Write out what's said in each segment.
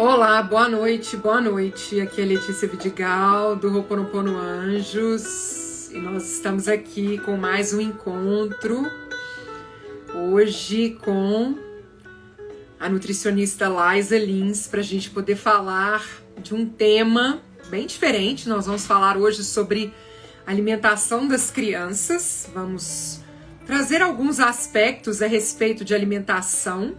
Olá, boa noite, boa noite. Aqui é Letícia Vidigal, do Ho'oponopono Anjos. E nós estamos aqui com mais um encontro. Hoje com a nutricionista Laisa Lins, para a gente poder falar de um tema bem diferente. Nós vamos falar hoje sobre alimentação das crianças. Vamos trazer alguns aspectos a respeito de alimentação.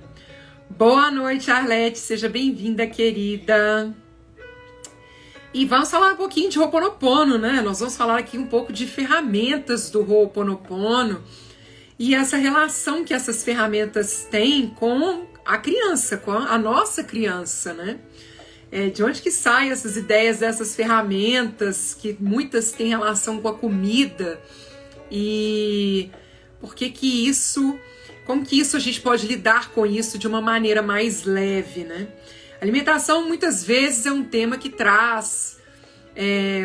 Boa noite, Arlete, seja bem-vinda, querida. E vamos falar um pouquinho de Ho'oponopono, né? Nós vamos falar aqui um pouco de ferramentas do Ho'oponopono e essa relação que essas ferramentas têm com a criança, com a nossa criança, né? De onde que saem essas ideias dessas ferramentas, que muitas têm relação com a comida, e por que que isso... Como que isso a gente pode lidar com isso de uma maneira mais leve, né? Alimentação muitas vezes é um tema que traz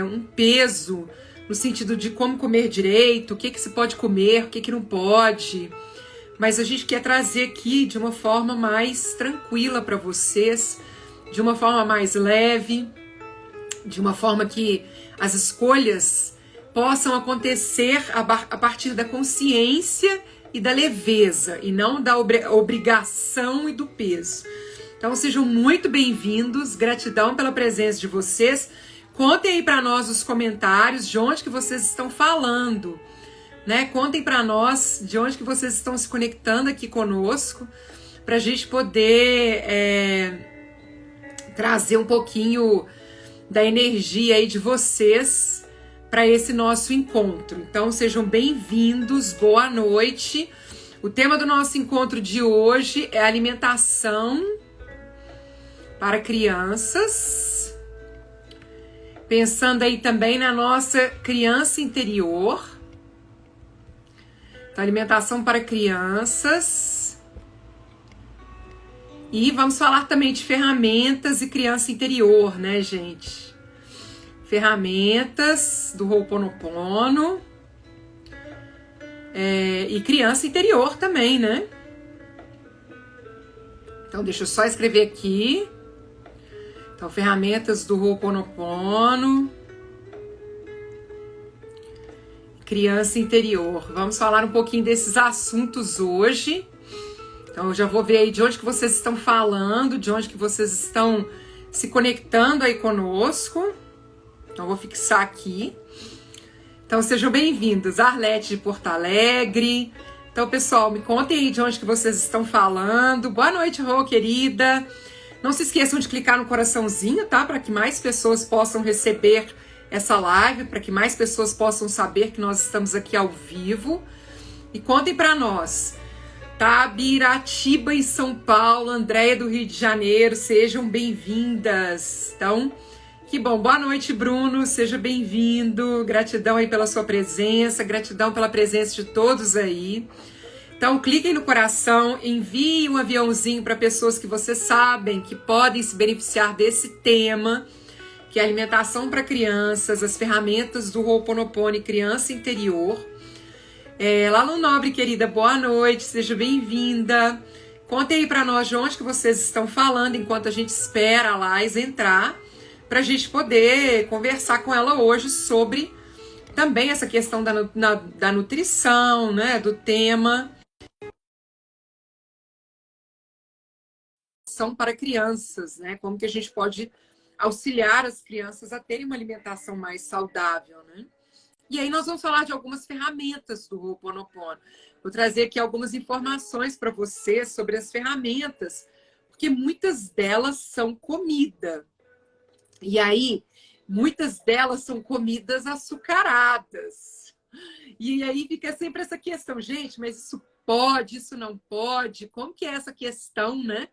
um peso no sentido de como comer direito, o que que se pode comer, o que que não pode. Mas a gente quer trazer aqui de uma forma mais tranquila para vocês, de uma forma mais leve, de uma forma que as escolhas possam acontecer a partir da consciência e da leveza, e não da obrigação e do peso. Então sejam muito bem-vindos, gratidão pela presença de vocês. Contem aí para nós os comentários de onde que vocês estão falando, né? Contem para nós de onde que vocês estão se conectando aqui conosco, para a gente poder trazer um pouquinho da energia aí de vocês para esse nosso encontro. Então sejam bem-vindos, boa noite. O tema do nosso encontro de hoje é alimentação para crianças, pensando aí também na nossa criança interior. Então, alimentação para crianças. E vamos falar também de ferramentas e criança interior, né, gente? Ferramentas do Ho'oponopono e criança interior também, né? Então, deixa eu só escrever aqui. Então, ferramentas do Ho'oponopono, criança interior. Vamos falar um pouquinho desses assuntos hoje. Então, eu já vou ver aí de onde que vocês estão falando, de onde que vocês estão se conectando aí conosco. Então, vou fixar aqui. Então, sejam bem-vindos. Arlete de Porto Alegre. Então, pessoal, me contem aí de onde que vocês estão falando. Boa noite, Rô, querida. Não se esqueçam de clicar no coraçãozinho, tá? Para que mais pessoas possam receber essa live, para que mais pessoas possam saber que nós estamos aqui ao vivo. E contem para nós. Tabiratiba em São Paulo, Andréia do Rio de Janeiro, sejam bem-vindas. Então... Que bom, boa noite, Bruno, seja bem-vindo, gratidão aí pela sua presença, gratidão pela presença de todos aí. Então, cliquem no coração, enviem um aviãozinho para pessoas que vocês sabem que podem se beneficiar desse tema, que é alimentação para crianças, as ferramentas do Ho'oponopono e criança interior. Lalu Nobre, querida, boa noite, seja bem-vinda. Contem aí para nós de onde que vocês estão falando enquanto a gente espera a Laís entrar, para a gente poder conversar com ela hoje sobre também essa questão da nutrição, né, do tema. São para crianças, né, como que a gente pode auxiliar as crianças a terem uma alimentação mais saudável, né? E aí nós vamos falar de algumas ferramentas do Ho'oponopono. Vou trazer aqui algumas informações para vocês sobre as ferramentas, porque muitas delas são comida. E aí, muitas delas são comidas açucaradas. E aí fica sempre essa questão, gente, mas isso pode, isso não pode? Como que é essa questão, né,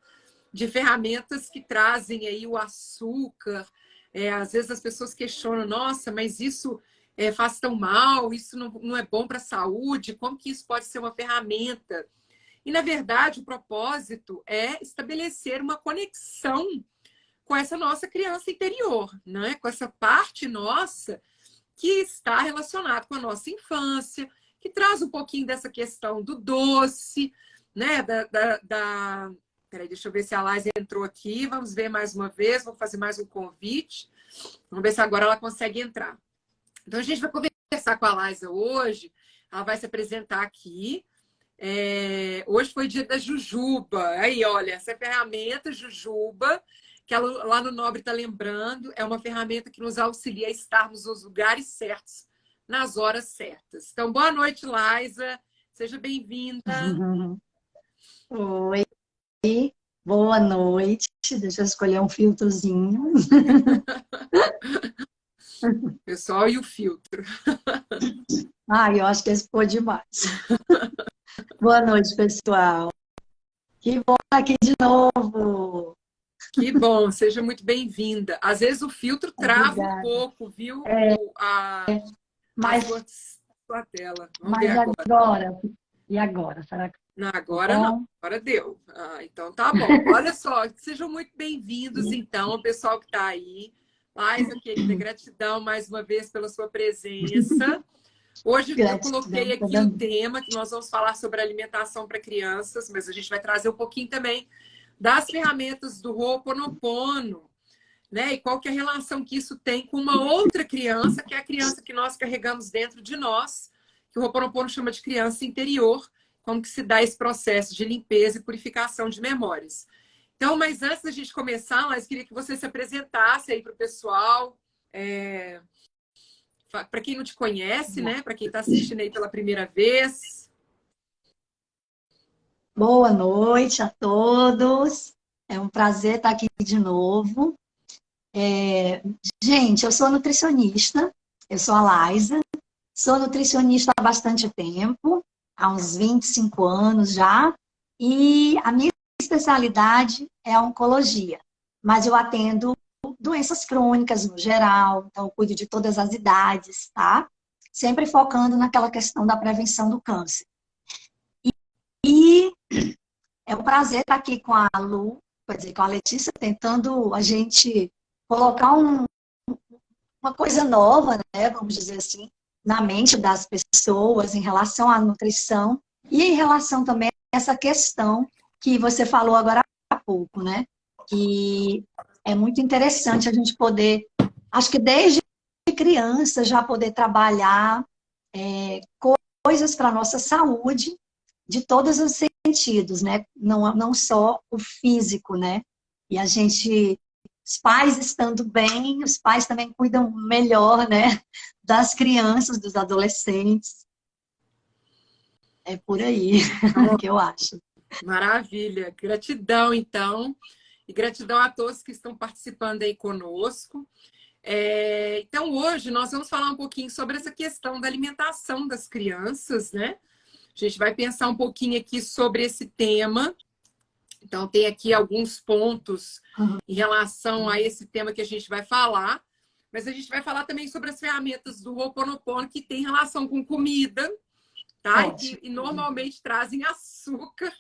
de ferramentas que trazem aí o açúcar? Às vezes as pessoas questionam, nossa, mas isso faz tão mal, isso não é bom para a saúde, como que isso pode ser uma ferramenta? E, na verdade, o propósito é estabelecer uma conexão com essa nossa criança interior, né? Com essa parte nossa que está relacionada com a nossa infância, que traz um pouquinho dessa questão do doce, né? Peraí, deixa eu ver se a Laís entrou aqui. Vamos ver mais uma vez. Vou fazer mais um convite. Vamos ver se agora ela consegue entrar. Então, a gente vai conversar com a Laísa hoje. Ela vai se apresentar aqui. Hoje foi dia da Jujuba. Aí, olha, essa ferramenta Jujuba, que ela, lá no Nobre está lembrando, é uma ferramenta que nos auxilia a estarmos nos lugares certos, nas horas certas. Então, boa noite, Laísa. Seja bem-vinda. Oi, boa noite. Deixa eu escolher um filtrozinho. Pessoal, e o filtro? Eu acho que esse ficou demais. Boa noite, pessoal. Que bom estar aqui de novo. Que bom, seja muito bem-vinda. Às vezes o filtro trava um Obrigada. pouco, viu? Mas, Sua tela. Vamos ver mas agora. agora? E agora? Será que Não, tá agora bom? não, agora deu. Então tá bom. Olha só, sejam muito bem-vindos, então, o pessoal que está aí. Laísa, querida, gratidão mais uma vez pela sua presença. Hoje eu coloquei aqui o tema que nós vamos falar sobre alimentação para crianças, mas a gente vai trazer um pouquinho também das ferramentas do Ho'oponopono, né? E qual que é a relação que isso tem com uma outra criança, que é a criança que nós carregamos dentro de nós, que o Ho'oponopono chama de criança interior, como que se dá esse processo de limpeza e purificação de memórias. Então, mas antes da gente começar, eu queria que você se apresentasse aí para o pessoal, para quem não te conhece, né? Para quem está assistindo aí pela primeira vez. Boa noite a todos. É um prazer estar aqui de novo. Gente, eu sou nutricionista, eu sou a Laísa, sou nutricionista há bastante tempo, há uns 25 anos já, e a minha especialidade é a oncologia, mas eu atendo doenças crônicas no geral, então eu cuido de todas as idades, tá? Sempre focando naquela questão da prevenção do câncer. E é um prazer estar aqui com a Lu, quer dizer, com a Letícia, tentando a gente colocar uma coisa nova, né, vamos dizer assim, na mente das pessoas em relação à nutrição e em relação também a essa questão que você falou agora há pouco, né? Que é muito interessante a gente poder, acho que desde criança já poder trabalhar coisas para a nossa saúde de todos os sentidos, né? Não só o físico, né? E a gente, os pais estando bem, os pais também cuidam melhor, né? Das crianças, dos adolescentes. É por aí que eu acho. Maravilha. Gratidão, então. E gratidão a todos que estão participando aí conosco. Então, hoje nós vamos falar um pouquinho sobre essa questão da alimentação das crianças, né? A gente vai pensar um pouquinho aqui sobre esse tema. Então, tem aqui alguns pontos em relação a esse tema que a gente vai falar. Mas a gente vai falar também sobre as ferramentas do Ho'oponopono que tem relação com comida, tá? E normalmente trazem açúcar,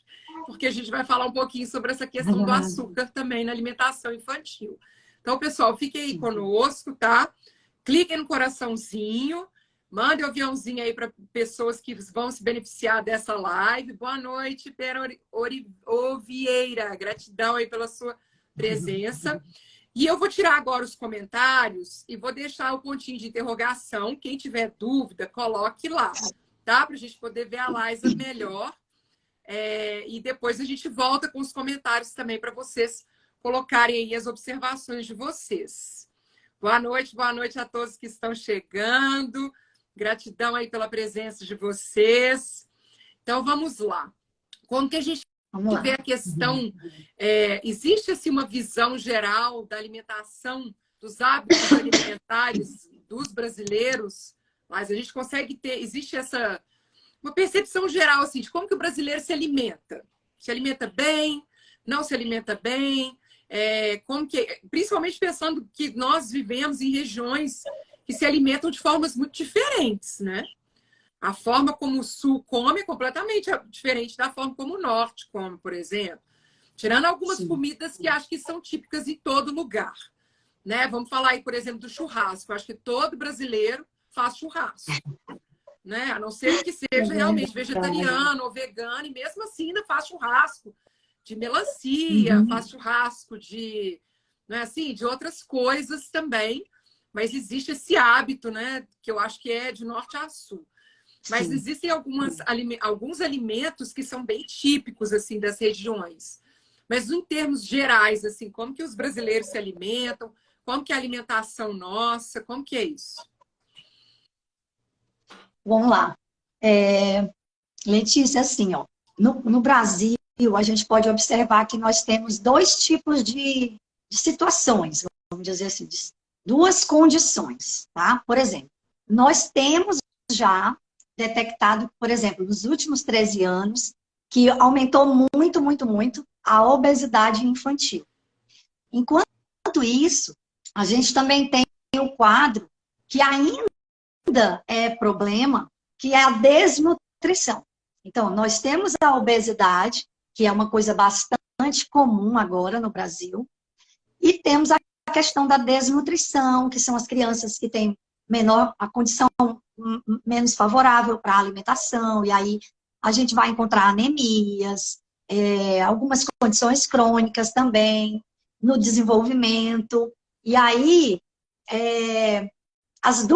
porque a gente vai falar um pouquinho sobre essa questão do açúcar também na alimentação infantil. Então, pessoal, fiquem aí conosco, tá? Cliquem no coraçãozinho, mandem o aviãozinho aí para pessoas que vão se beneficiar dessa live. Boa noite, Pera Ovieira. Gratidão aí pela sua presença. E eu vou tirar agora os comentários e vou deixar o pontinho de interrogação. Quem tiver dúvida, coloque lá, tá? Para a gente poder ver a Laísa melhor. E depois a gente volta com os comentários também para vocês colocarem aí as observações de vocês. Boa noite a todos que estão chegando. Gratidão aí pela presença de vocês. Então, vamos lá. Como que a gente vê a questão? Existe assim, uma visão geral da alimentação, dos hábitos alimentares dos brasileiros, mas a gente consegue ter, existe uma percepção geral assim, de como que o brasileiro se alimenta. Se alimenta bem, não se alimenta bem, principalmente pensando que nós vivemos em regiões que se alimentam de formas muito diferentes, né? A forma como o Sul come é completamente diferente da forma como o Norte come, por exemplo. Tirando algumas comidas que acho que são típicas em todo lugar, né? Vamos falar aí, por exemplo, do churrasco. Acho que todo brasileiro faz churrasco, né? A não ser que seja realmente vegetariano ou vegano, e mesmo assim ainda faz churrasco. de melancia, faz churrasco de, não é assim, de outras coisas também, mas existe esse hábito, né, que eu acho que é de norte a sul. Mas Sim. existem alguns alimentos que são bem típicos assim das regiões. Mas em termos gerais, assim, como que os brasileiros se alimentam? Como que é a alimentação nossa? Como que é isso? Vamos lá. Letícia, assim, ó, no Brasil, a gente pode observar que nós temos dois tipos de situações, vamos dizer assim, duas condições, tá? Por exemplo, nós temos já detectado, por exemplo, nos últimos 13 anos, que aumentou muito, muito, muito a obesidade infantil. Enquanto isso, a gente também tem o quadro que ainda é problema, que é a desnutrição. Então, nós temos a obesidade, que é uma coisa bastante comum agora no Brasil, e temos a questão da desnutrição, que são as crianças que têm a condição menos favorável para a alimentação, e aí a gente vai encontrar anemias, algumas condições crônicas também, no desenvolvimento, e aí os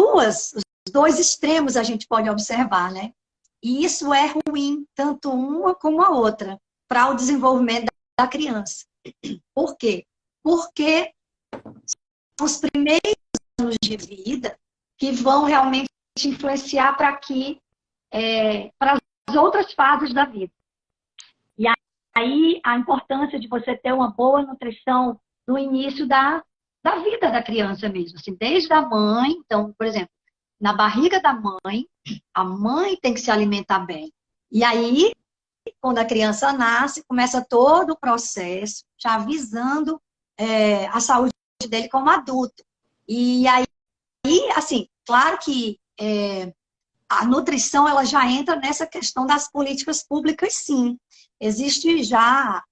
dois extremos a gente pode observar, né? E isso é ruim, tanto uma como a outra, para o desenvolvimento da criança. Por quê? Porque são os primeiros anos de vida que vão realmente influenciar para as outras fases da vida. E aí a importância de você ter uma boa nutrição no início da vida da criança mesmo, assim, desde a mãe. Então, por exemplo, na barriga da mãe, a mãe tem que se alimentar bem. E aí, quando a criança nasce, começa todo o processo, já visando a saúde dele como adulto. E aí, assim, claro que a nutrição ela já entra nessa questão das políticas públicas, sim. Existem já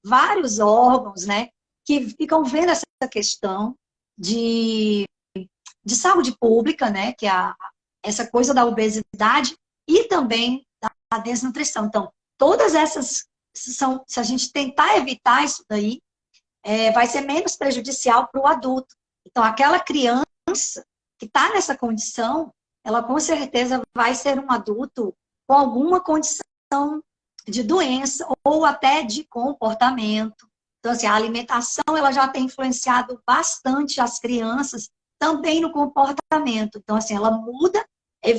vários órgãos, né, que ficam vendo essa questão de saúde pública, né, que é essa coisa da obesidade e também da desnutrição. Então, todas essas se a gente tentar evitar isso daí, vai ser menos prejudicial para o adulto. Então, aquela criança que está nessa condição, ela com certeza vai ser um adulto com alguma condição de doença ou até de comportamento. Então, assim, a alimentação ela já tem influenciado bastante as crianças também no comportamento. Então, assim, ela muda,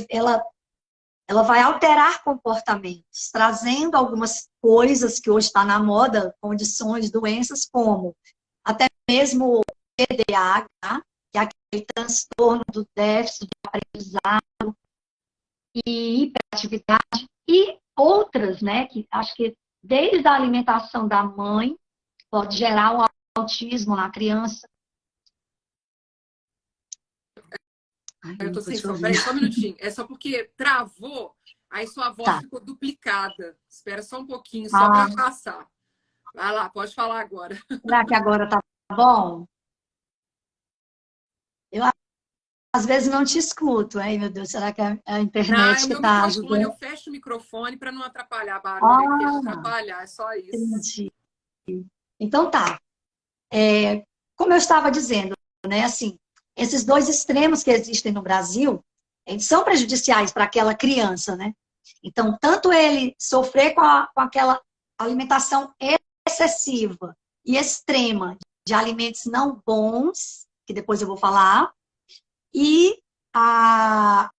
ela vai alterar comportamentos, trazendo algumas coisas que hoje está na moda, condições, doenças, como até mesmo TDAH, que é aquele transtorno do déficit de aprendizado e hiperatividade, e outras, né, que acho que desde a alimentação da mãe, pode gerar o autismo na criança. Eu tô sem som. Peraí, só um minutinho. É só porque travou, aí sua voz ficou duplicada. Espera só um pouquinho, só para passar. Vai lá, pode falar agora. Será que agora tá bom? Eu às vezes não te escuto. Ai, meu Deus, será que é a internet que está ajudando? Eu fecho o microfone para não atrapalhar barulho, aqui, atrapalhar, é só isso. Entendi. Então tá. Como eu estava dizendo, né, assim, esses dois extremos que existem no Brasil, eles são prejudiciais para aquela criança, né? Então, tanto ele sofrer com aquela alimentação excessiva e extrema de alimentos não bons, que depois eu vou falar, e a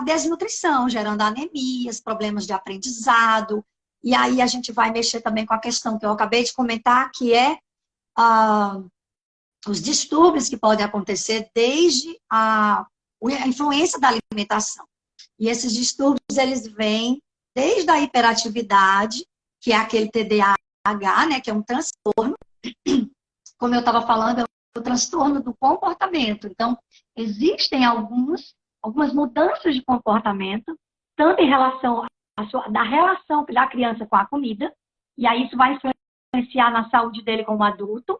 desnutrição, gerando anemias, problemas de aprendizado, e aí a gente vai mexer também com a questão que eu acabei de comentar, que é os distúrbios que podem acontecer desde a influência da alimentação. E esses distúrbios, eles vêm desde a hiperatividade, que é aquele TDAH, né, que é um transtorno, como eu estava falando, é o transtorno do comportamento. Então, existem algumas mudanças de comportamento, tanto em relação da relação da criança com a comida, e aí isso vai influenciar na saúde dele como adulto,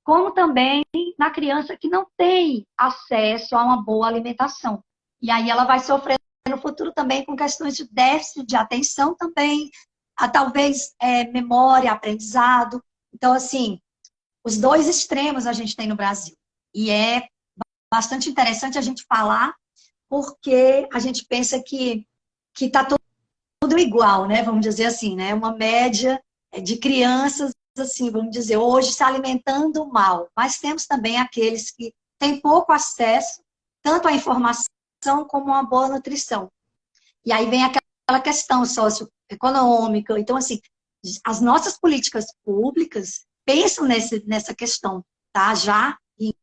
como também na criança que não tem acesso a uma boa alimentação. E aí ela vai sofrer no futuro também com questões de déficit de atenção também, a talvez memória, aprendizado. Então, assim, os dois extremos a gente tem no Brasil. E é bastante interessante a gente falar, porque a gente pensa que está tudo igual, né? Vamos dizer assim, né? Uma média de crianças, assim, vamos dizer, hoje se alimentando mal. Mas temos também aqueles que têm pouco acesso, tanto à informação como a uma boa nutrição. E aí vem aquela questão socioeconômica. Então, assim, as nossas políticas públicas pensam nessa questão, tá? Já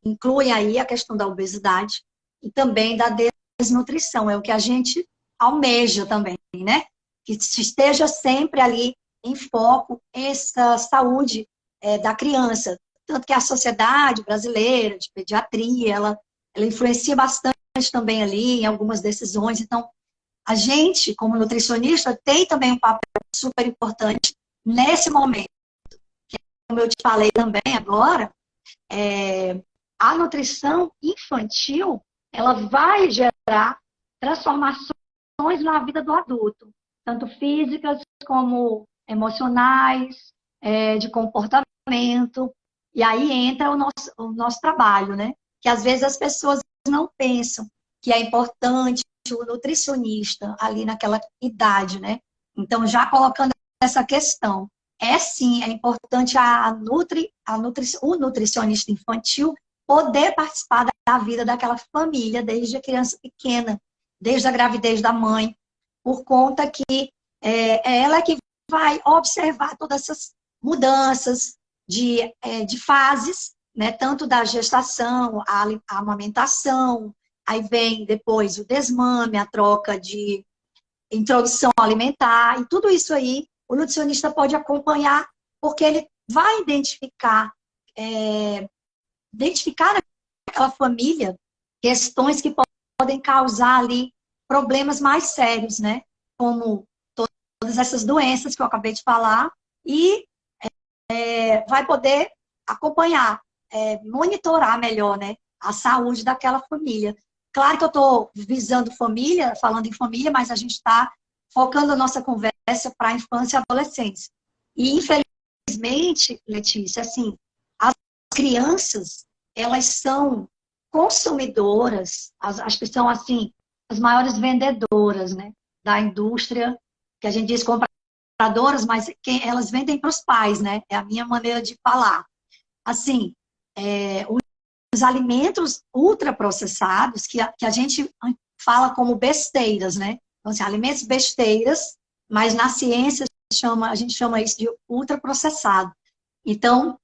incluem aí a questão da obesidade e também da desnutrição. É o que a gente almeja também, né? Que esteja sempre ali em foco essa saúde da criança. Tanto que a sociedade brasileira de pediatria, ela influencia bastante também ali em algumas decisões. Então, a gente, como nutricionista, tem também um papel super importante nesse momento. Como eu te falei também agora, a nutrição infantil, ela vai gerar transformações na vida do adulto, tanto físicas como emocionais, de comportamento. E aí entra o nosso trabalho, né? Que às vezes as pessoas não pensam que é importante o nutricionista ali naquela idade, né? Então, já colocando essa questão, sim, é importante o nutricionista infantil poder participar da vida daquela família desde a criança pequena, desde a gravidez da mãe, por conta que é ela que vai observar todas essas mudanças de fases, né? Tanto da gestação, a amamentação, aí vem depois o desmame, a troca de introdução alimentar, e tudo isso aí o nutricionista pode acompanhar, porque ele vai identificar naquela família questões que podem causar ali problemas mais sérios, né? Como todas essas doenças que eu acabei de falar, e vai poder acompanhar, monitorar melhor, né? A saúde daquela família. Claro que eu estou visando família, falando em família, mas a gente está focando a nossa conversa para a infância e adolescência. E, infelizmente, Letícia, assim, as crianças, elas são consumidoras, as que são, assim, as maiores vendedoras, né, da indústria, que a gente diz compradoras, mas elas vendem para os pais, né, é a minha maneira de falar. Assim, os alimentos ultraprocessados, que a gente fala como besteiras, né? Então, assim, alimentos besteiras, mas na ciência a gente chama isso de ultraprocessado. Então,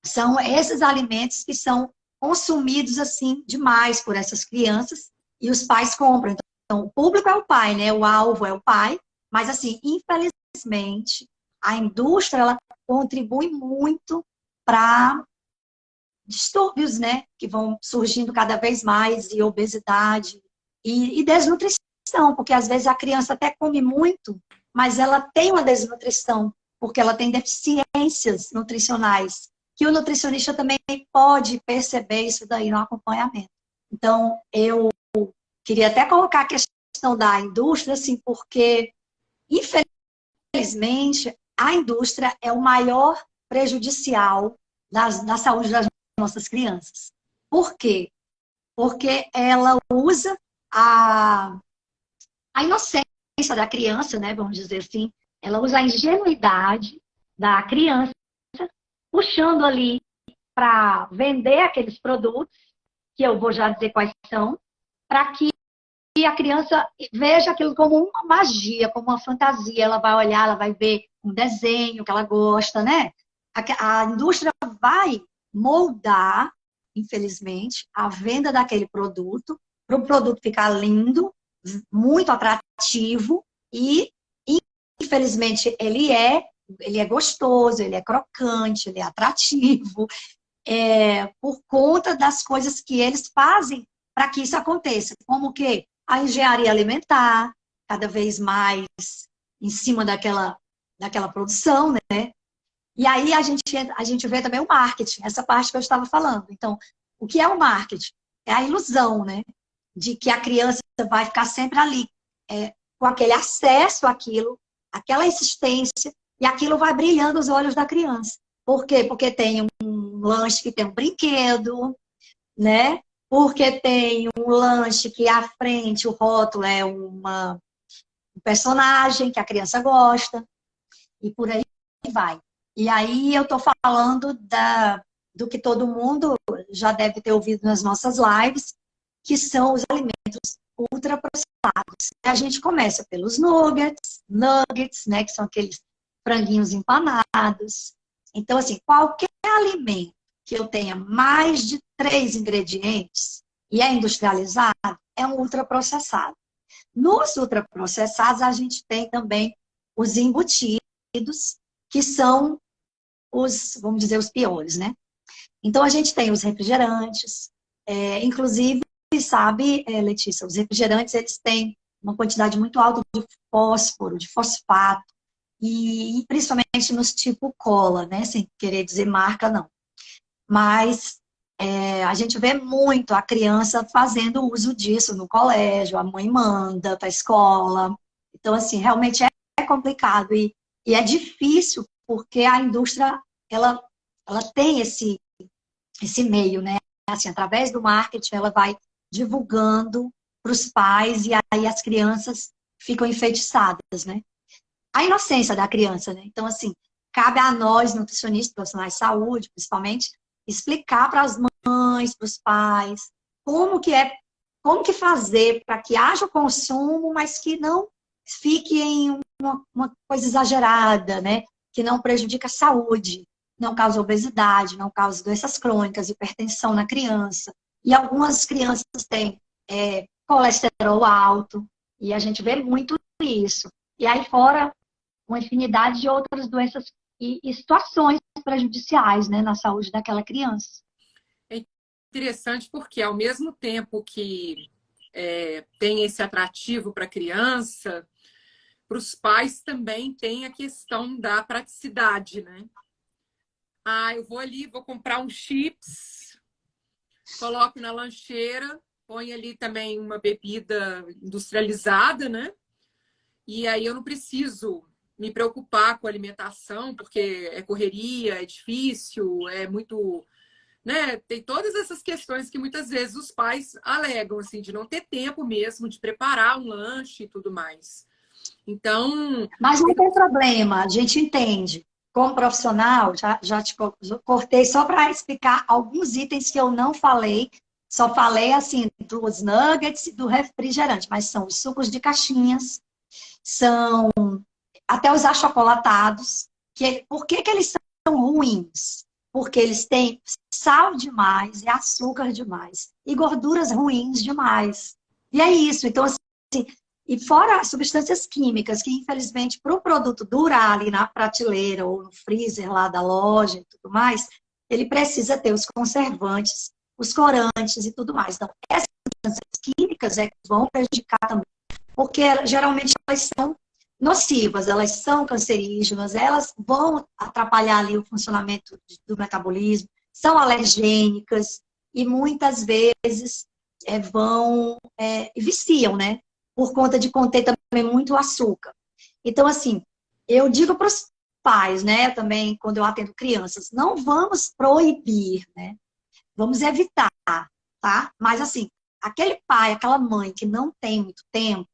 são esses alimentos que são consumidos, assim, demais por essas crianças, e os pais compram. Então, o público é o pai, né? O alvo é o pai, mas, assim, infelizmente, a indústria, ela contribui muito para distúrbios, né, que vão surgindo cada vez mais, e obesidade, e desnutrição, porque às vezes a criança até come muito, mas ela tem uma desnutrição, porque ela tem deficiências nutricionais, que o nutricionista também pode perceber isso daí no acompanhamento. Então, eu queria até colocar a questão da indústria, assim, porque, infelizmente, a indústria é o maior prejudicial da saúde das nossas crianças. Por quê? Porque ela usa a inocência da criança, né, vamos dizer assim, ela usa a ingenuidade da criança, puxando ali para vender aqueles produtos, que eu vou já dizer quais são, para que a criança veja aquilo como uma magia, como uma fantasia. Ela vai olhar, ela vai ver um desenho que ela gosta, né? A indústria vai moldar, infelizmente, a venda daquele produto, para o produto ficar lindo, muito atrativo, e, infelizmente, ele é gostoso, ele é crocante, ele é atrativo, por conta das coisas que eles fazem para que isso aconteça. Como que a engenharia alimentar, cada vez mais em cima daquela produção, né? E aí a gente vê também o marketing, essa parte que eu estava falando. Então, o que é o marketing? É a ilusão, né? De que a criança vai ficar sempre ali, com aquele acesso àquilo, aquela insistência, e aquilo vai brilhando os olhos da criança. Por quê? Porque tem um lanche que tem um brinquedo, né? Porque tem um lanche que à frente, o rótulo é um personagem que a criança gosta, e por aí vai. E aí eu estou falando do que todo mundo já deve ter ouvido nas nossas lives, que são os alimentos ultraprocessados. A gente começa pelos nuggets, né, que são aqueles franguinhos empanados. Então, assim, qualquer alimento que eu tenha mais de 3 ingredientes e é industrializado, é um ultraprocessado. Nos ultraprocessados, a gente tem também os embutidos, que são vamos dizer, os piores, né? Então, a gente tem os refrigerantes, inclusive, sabe, Letícia, os refrigerantes, eles têm uma quantidade muito alta de fósforo, de fosfato, e principalmente nos tipo cola, né? Sem querer dizer marca, não. Mas a gente vê muito a criança fazendo uso disso no colégio, a mãe manda para a escola. Então, assim, realmente é complicado e é difícil porque a indústria, ela tem esse meio, né? Assim, através do marketing, ela vai divulgando para os pais e aí as crianças ficam enfeitiçadas, né? A inocência da criança, né? Então, assim, cabe a nós, nutricionistas, profissionais de saúde, principalmente, explicar para as mães, para os pais, como que fazer para que haja o consumo, mas que não fique em uma coisa exagerada, né? Que não prejudica a saúde, não causa obesidade, não causa doenças crônicas, hipertensão na criança. E algumas crianças têm colesterol alto, e a gente vê muito isso. E aí fora uma infinidade de outras doenças e situações prejudiciais, né, na saúde daquela criança. É interessante porque, ao mesmo tempo que tem esse atrativo para a criança, para os pais também tem a questão da praticidade, né? Eu vou ali, vou comprar um chips, coloco na lancheira, põe ali também uma bebida industrializada, né? E aí eu não preciso me preocupar com a alimentação, porque é correria, é difícil, é muito, né? Tem todas essas questões que muitas vezes os pais alegam, assim, de não ter tempo mesmo de preparar um lanche e tudo mais. Então... Mas não tem problema, a gente entende. Como profissional, já te cortei só para explicar alguns itens que eu não falei. Só falei, assim, dos nuggets e do refrigerante, mas são os sucos de caixinhas, são até os achocolatados. Por que eles são ruins? Porque eles têm sal demais e açúcar demais. E gorduras ruins demais. E é isso. Então, assim, e fora as substâncias químicas, que infelizmente para o produto durar ali na prateleira ou no freezer lá da loja e tudo mais, ele precisa ter os conservantes, os corantes e tudo mais. Então, essas substâncias químicas que vão prejudicar também, porque geralmente elas são nocivas, elas são cancerígenas, elas vão atrapalhar ali o funcionamento do metabolismo, são alergênicas e muitas vezes viciam, né? Por conta de conter também muito açúcar. Então, assim, eu digo para os pais, né, também, quando eu atendo crianças, não vamos proibir, né? Vamos evitar, tá? Mas, assim, aquele pai, aquela mãe que não tem muito tempo,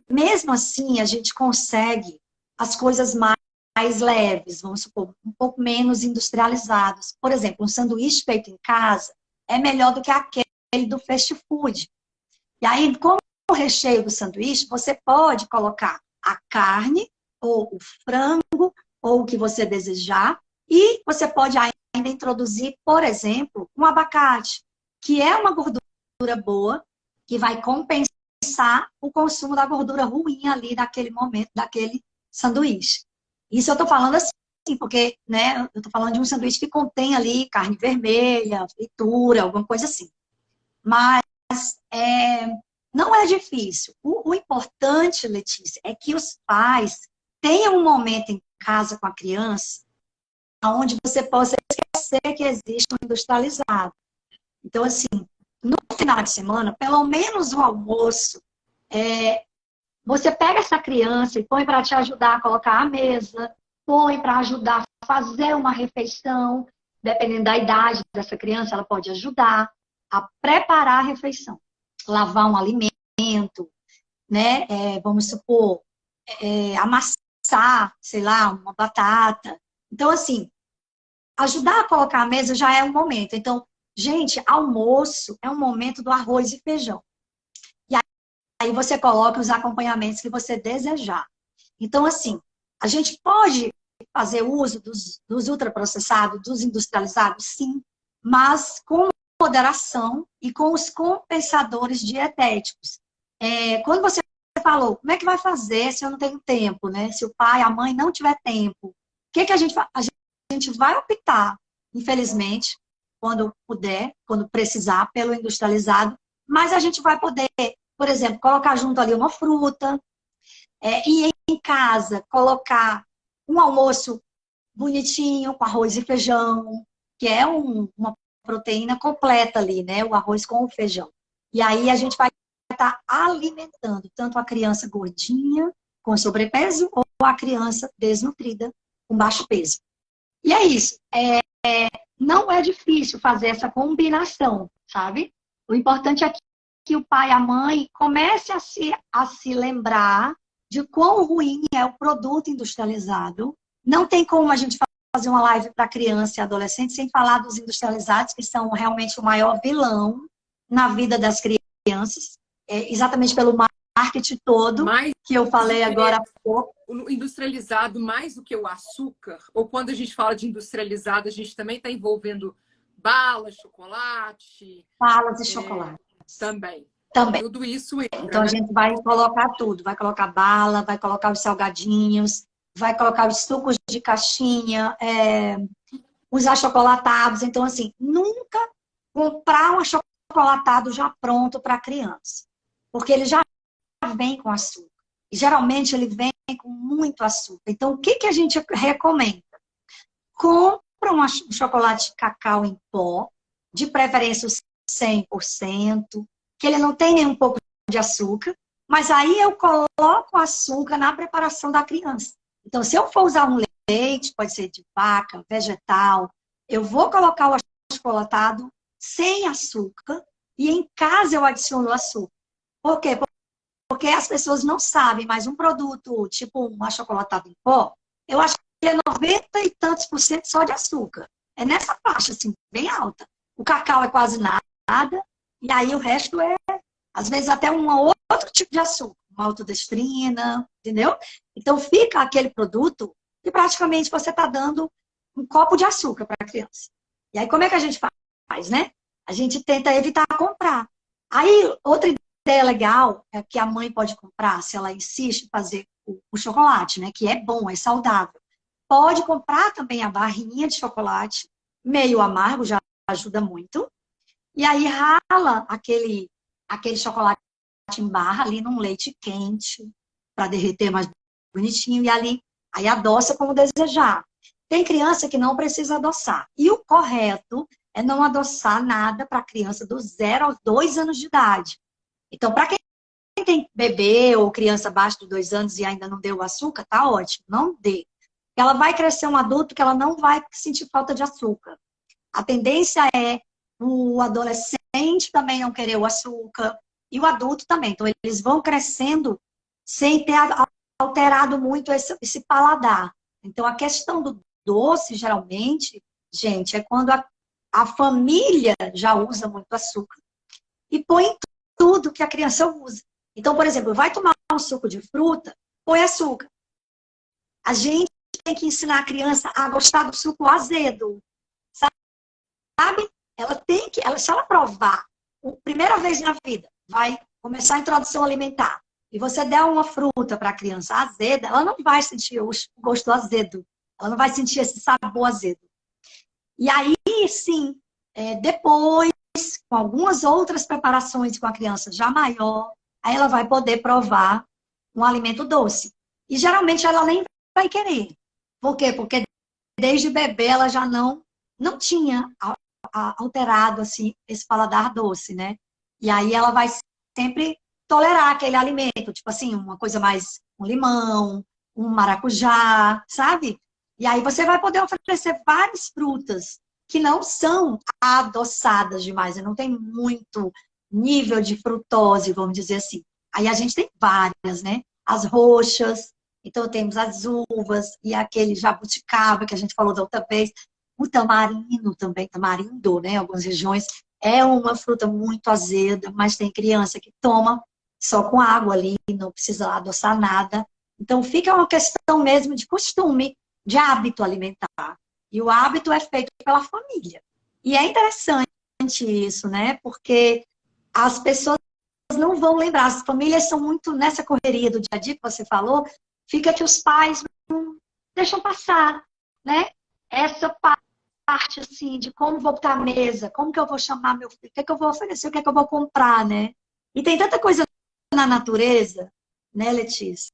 mesmo assim, a gente consegue as coisas mais leves, vamos supor, um pouco menos industrializadas. Por exemplo, um sanduíche feito em casa é melhor do que aquele do fast food. E aí, como o recheio do sanduíche, você pode colocar a carne, ou o frango, ou o que você desejar, e você pode ainda introduzir, por exemplo, um abacate, que é uma gordura boa, que vai compensar o consumo da gordura ruim ali naquele momento, daquele sanduíche. Isso eu estou falando assim, porque, né, eu estou falando de um sanduíche que contém ali carne vermelha, fritura, alguma coisa assim. Mas não é difícil. O importante, Letícia, é que os pais tenham um momento em casa com a criança onde você possa esquecer que existe um industrializado. Então, assim, no final de semana, pelo menos o almoço, Você pega essa criança e põe para te ajudar a colocar a mesa, põe para ajudar a fazer uma refeição. Dependendo da idade dessa criança, ela pode ajudar a preparar a refeição. Lavar um alimento, né? Vamos supor, amassar, sei lá, uma batata. Então, assim, ajudar a colocar a mesa já é um momento. Então, gente, almoço é um momento do arroz e feijão. E aí você coloca os acompanhamentos que você desejar. Então, assim, a gente pode fazer uso dos ultraprocessados, dos industrializados, sim, mas com moderação e com os compensadores dietéticos. Quando você falou, como é que vai fazer se eu não tenho tempo, né? Se o pai, a mãe não tiver tempo, o que a gente faz? A gente vai optar, infelizmente, quando puder, quando precisar, pelo industrializado, mas a gente vai poder, por exemplo, colocar junto ali uma fruta, e em casa colocar um almoço bonitinho, com arroz e feijão, que é uma proteína completa ali, né? O arroz com o feijão. E aí a gente vai estar alimentando tanto a criança gordinha, com sobrepeso, ou a criança desnutrida, com baixo peso. E é isso. Não é difícil fazer essa combinação, sabe? O importante é que o pai e a mãe comecem a se lembrar de quão ruim é o produto industrializado. Não tem como a gente fazer uma live para criança e adolescente sem falar dos industrializados, que são realmente o maior vilão na vida das crianças, exatamente pelo marketing todo, que eu falei agora há pouco. O industrializado, mais do que o açúcar, ou quando a gente fala de industrializado, a gente também está envolvendo balas, chocolate. Balas e chocolate. Também. Tudo isso entra, então, a gente vai colocar tudo. Vai colocar bala, vai colocar os salgadinhos, vai colocar os sucos de caixinha, os achocolatados. Então, assim, nunca comprar um achocolatado já pronto para a criança. Porque ele já vem com açúcar. E, geralmente, ele vem com muito açúcar. Então, o que a gente recomenda? Compra um chocolate de cacau em pó, de preferência 100%, que ele não tem nem um pouco de açúcar, mas aí eu coloco açúcar na preparação da criança. Então, se eu for usar um leite, pode ser de vaca, vegetal, eu vou colocar o achocolatado sem açúcar e em casa eu adiciono açúcar. Por quê? Porque as pessoas não sabem, mas um produto tipo um achocolatado em pó, eu acho que é 90 e tantos % só de açúcar. É nessa faixa, assim, bem alta. O cacau é quase nada, e aí o resto às vezes, até outro tipo de açúcar, maltodextrina, entendeu? Então, fica aquele produto que praticamente você está dando um copo de açúcar para a criança. E aí, como é que a gente faz, né? A gente tenta evitar comprar. Aí, outra ideia legal é que a mãe pode comprar, se ela insiste em fazer o chocolate, né? Que é bom, é saudável. Pode comprar também a barrinha de chocolate, meio amargo, já ajuda muito. E aí rala aquele chocolate em barra ali num leite quente, para derreter mais bonitinho, e aí adoça como desejar. Tem criança que não precisa adoçar. E o correto é não adoçar nada para criança do 0 aos 2 anos de idade. Então, para quem tem bebê ou criança abaixo de 2 anos e ainda não deu açúcar, tá ótimo, não dê. Ela vai crescer um adulto que ela não vai sentir falta de açúcar. A tendência é o adolescente também não querer o açúcar, e o adulto também. Então, eles vão crescendo sem ter alterado muito esse paladar. Então, a questão do doce, geralmente, gente, é quando a família já usa muito açúcar e põe tudo que a criança usa. Então, por exemplo, vai tomar um suco de fruta, põe açúcar. A gente tem que ensinar a criança a gostar do suco azedo, sabe? Se ela provar, primeira vez na vida, vai começar a introdução alimentar, e você der uma fruta para a criança azeda, ela não vai sentir o gosto azedo, ela não vai sentir esse sabor azedo. E aí, sim, depois, com algumas outras preparações com a criança já maior, aí ela vai poder provar um alimento doce. E geralmente ela nem vai querer. Por quê? Porque desde bebê ela já não tinha alterado assim, esse paladar doce, né? E aí ela vai sempre tolerar aquele alimento, tipo assim, uma coisa mais, um limão, um maracujá, sabe? E aí você vai poder oferecer várias frutas que não são adoçadas demais, não tem muito nível de frutose, vamos dizer assim. Aí a gente tem várias, né? As roxas, então temos as uvas e aquele jabuticaba que a gente falou da outra vez. O tamarino também, tamarindo, né? Em algumas regiões é uma fruta muito azeda, mas tem criança que toma só com água ali, não precisa adoçar nada. Então fica uma questão mesmo de costume, de hábito alimentar. E o hábito é feito pela família. E é interessante isso, né? Porque as pessoas não vão lembrar. As famílias são muito nessa correria do dia a dia que você falou, fica que os pais não deixam passar, né? Essa parte, assim, de como vou botar a mesa, como que eu vou chamar meu filho, o que é que eu vou oferecer, o que é que eu vou comprar, né? E tem tanta coisa na natureza, né, Letícia?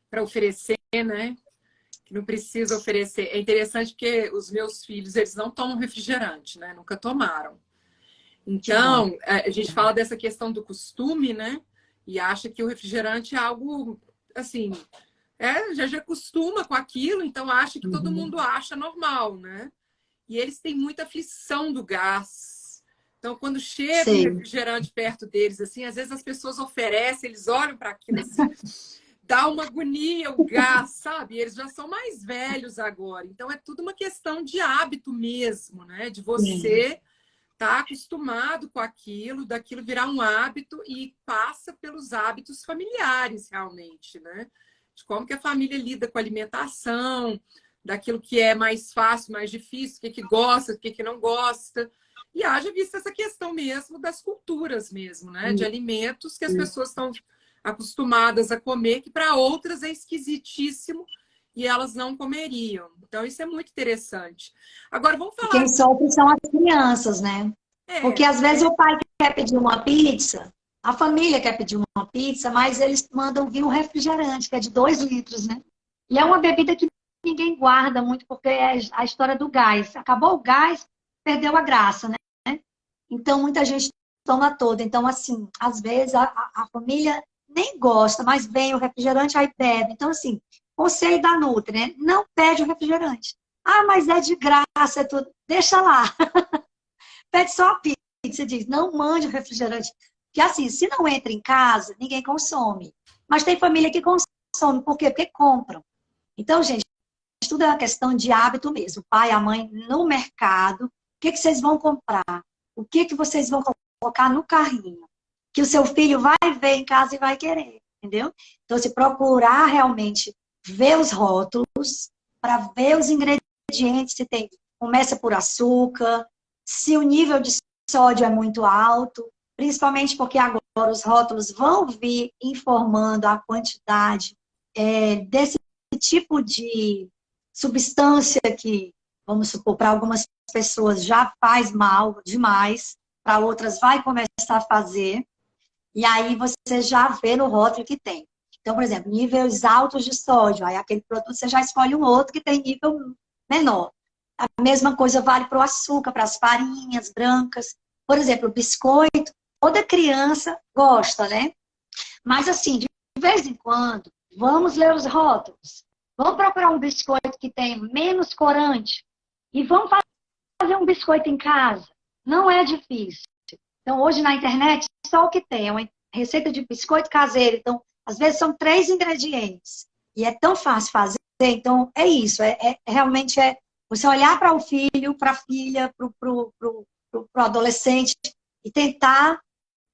Para oferecer, né? Que não precisa oferecer. É interessante porque os meus filhos, eles não tomam refrigerante, né? Nunca tomaram. Que bom. Então, a gente fala dessa questão do costume, né? E acha que o refrigerante é algo, assim, já acostuma com aquilo, então acha que todo mundo acha normal, né? E eles têm muita aflição do gás. Então, quando chega um Sei. refrigerante perto deles, assim, às vezes as pessoas oferecem, eles olham para aquilo assim, dá uma agonia o gás, sabe? Eles já são mais velhos agora. Então, é tudo uma questão de hábito mesmo, né? De Sim. você estar acostumado com aquilo, daquilo virar um hábito e passa pelos hábitos familiares, realmente, né? De como que a família lida com a alimentação, daquilo que é mais fácil, mais difícil, o que gosta, o que não gosta. E haja visto essa questão mesmo das culturas mesmo, né? De alimentos que as pessoas estão acostumadas a comer, que para outras é esquisitíssimo e elas não comeriam. Então, isso é muito interessante. Agora, vamos E falar quem assim. sofre são as crianças, né? Porque É, às vezes o pai quer pedir uma pizza, a família quer pedir uma pizza, mas eles mandam vir um refrigerante, que é de 2 litros, né? E é uma bebida que ninguém guarda muito, porque é a história do gás. Acabou o gás, perdeu a graça, né? Então muita gente toma toda. Então, assim, às vezes a família nem gosta, mas vem o refrigerante, aí bebe. Então, assim, conselho da Nutri, né? Não pede o refrigerante. Ah, mas é de graça, é tudo. Deixa lá. Pede só a pizza, diz, não mande o refrigerante. Porque assim, se não entra em casa, ninguém consome. Mas tem família que consome, por quê? Porque compram. Então, gente, tudo é uma questão de hábito mesmo. O pai, a mãe, no mercado, o que vocês vão comprar? O que vocês vão colocar no carrinho? Que o seu filho vai ver em casa e vai querer, entendeu? Então, se procurar realmente ver os rótulos, para ver os ingredientes, se tem, começa por açúcar, se o nível de sódio é muito alto, principalmente porque agora os rótulos vão vir informando a quantidade desse tipo de substância que, vamos supor, para algumas pessoas já faz mal demais, para outras vai começar a fazer, e aí você já vê no rótulo que tem. Então, por exemplo, níveis altos de sódio, aí aquele produto você já escolhe um outro que tem nível menor. A mesma coisa vale para o açúcar, para as farinhas brancas. Por exemplo, o biscoito, toda criança gosta, né? Mas assim, de vez em quando, vamos ler os rótulos. Vamos procurar um biscoito que tenha menos corante e vamos fazer um biscoito em casa. Não é difícil. Então, hoje na internet, só o que tem é uma receita de biscoito caseiro. Então, às vezes são 3 ingredientes. E é tão fácil fazer. Então, é isso. Realmente é você olhar para o filho, para a filha, para o adolescente e tentar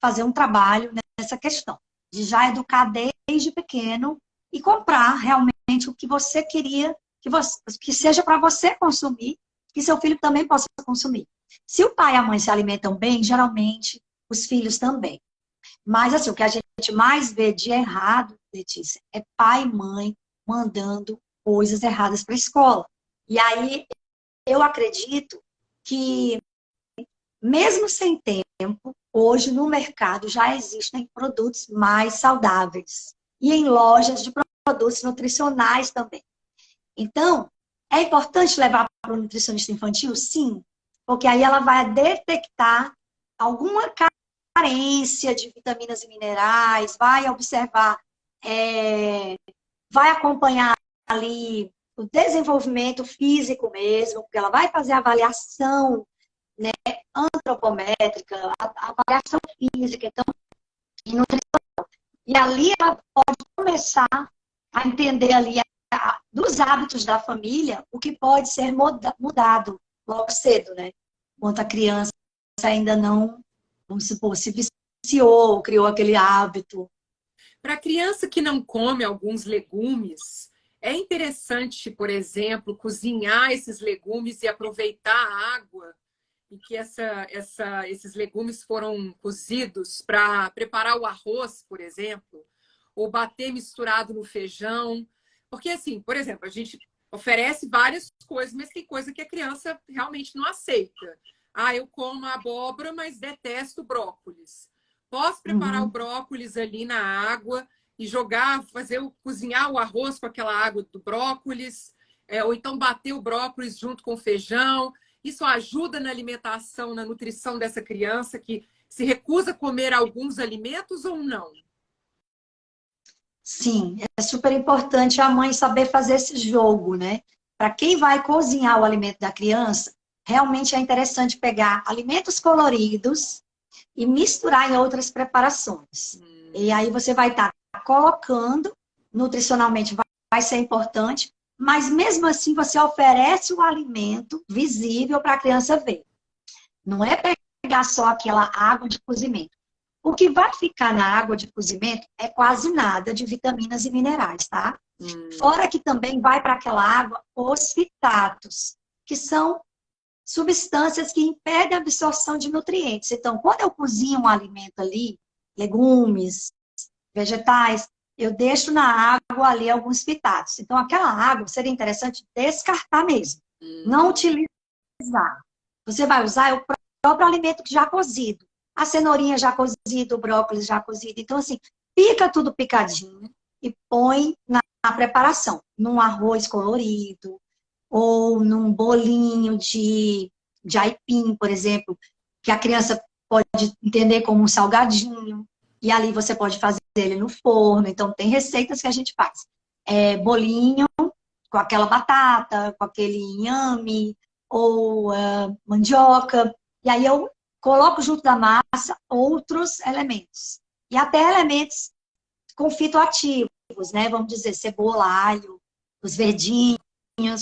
fazer um trabalho nessa questão. De já educar desde pequeno e comprar realmente o que você queria que seja para você consumir, que seu filho também possa consumir. Se o pai e a mãe se alimentam bem, geralmente os filhos também. Mas assim, o que a gente mais vê de errado, Letícia, é pai e mãe mandando coisas erradas para a escola. E aí eu acredito que, mesmo sem tempo, hoje no mercado já existem produtos mais saudáveis. E em lojas de produtos nutricionais também. Então, é importante levar para o nutricionista infantil? Sim. Porque aí ela vai detectar alguma carência de vitaminas e minerais, vai observar, vai acompanhar ali o desenvolvimento físico mesmo, porque ela vai fazer a avaliação, né, antropométrica, a avaliação física, então, e nutricional. E ali ela pode começar a entender ali dos hábitos da família, o que pode ser mudado logo cedo, né? Enquanto a criança ainda não, vamos supor, se viciou, criou aquele hábito. Para criança que não come alguns legumes, é interessante, por exemplo, cozinhar esses legumes e aproveitar a água e que esses legumes foram cozidos para preparar o arroz, por exemplo, ou bater misturado no feijão. Porque, assim, por exemplo, a gente oferece várias coisas, mas tem coisa que a criança realmente não aceita. Ah, eu como abóbora, mas detesto brócolis. Posso preparar o brócolis ali na água e jogar, cozinhar o arroz com aquela água do brócolis, ou então bater o brócolis junto com o feijão. Isso ajuda na alimentação, na nutrição dessa criança que se recusa a comer alguns alimentos ou não? Sim, é super importante a mãe saber fazer esse jogo, né? Para quem vai cozinhar o alimento da criança, realmente é interessante pegar alimentos coloridos e misturar em outras preparações. E aí você vai estar colocando, nutricionalmente vai ser importante, mas mesmo assim você oferece o alimento visível para a criança ver. Não é pegar só aquela água de cozimento. O que vai ficar na água de cozimento é quase nada de vitaminas e minerais, tá? Fora que também vai para aquela água os fitatos, que são substâncias que impedem a absorção de nutrientes. Então, quando eu cozinho um alimento ali, legumes, vegetais, eu deixo na água ali alguns fitatos. Então, aquela água seria interessante descartar mesmo. Não utilizar. Você vai usar o próprio alimento já cozido. A cenourinha já cozida, o brócolis já cozido. Então, assim, pica tudo picadinho e põe na preparação. Num arroz colorido, ou num bolinho de aipim, por exemplo, que a criança pode entender como um salgadinho. E ali você pode fazer ele no forno. Então, tem receitas que a gente faz. Bolinho com aquela batata, com aquele inhame, ou mandioca. E aí eu coloco junto da massa outros elementos. E até elementos com fitoativos, né? Vamos dizer, cebola, alho, os verdinhos,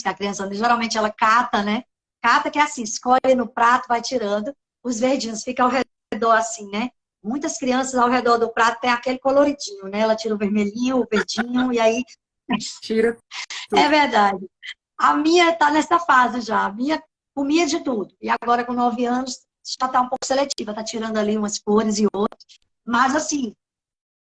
que a criança geralmente ela cata, né? Cata que é assim, escolhe no prato, vai tirando. Os verdinhos ficam ao redor assim, né? Muitas crianças ao redor do prato tem aquele coloridinho, né? Ela tira o vermelhinho, o verdinho, e aí... Tira tudo. É verdade. A minha tá nessa fase já. A minha comia de tudo. E agora, com 9 anos, já está um pouco seletiva, está tirando ali umas cores e outras. Mas, assim,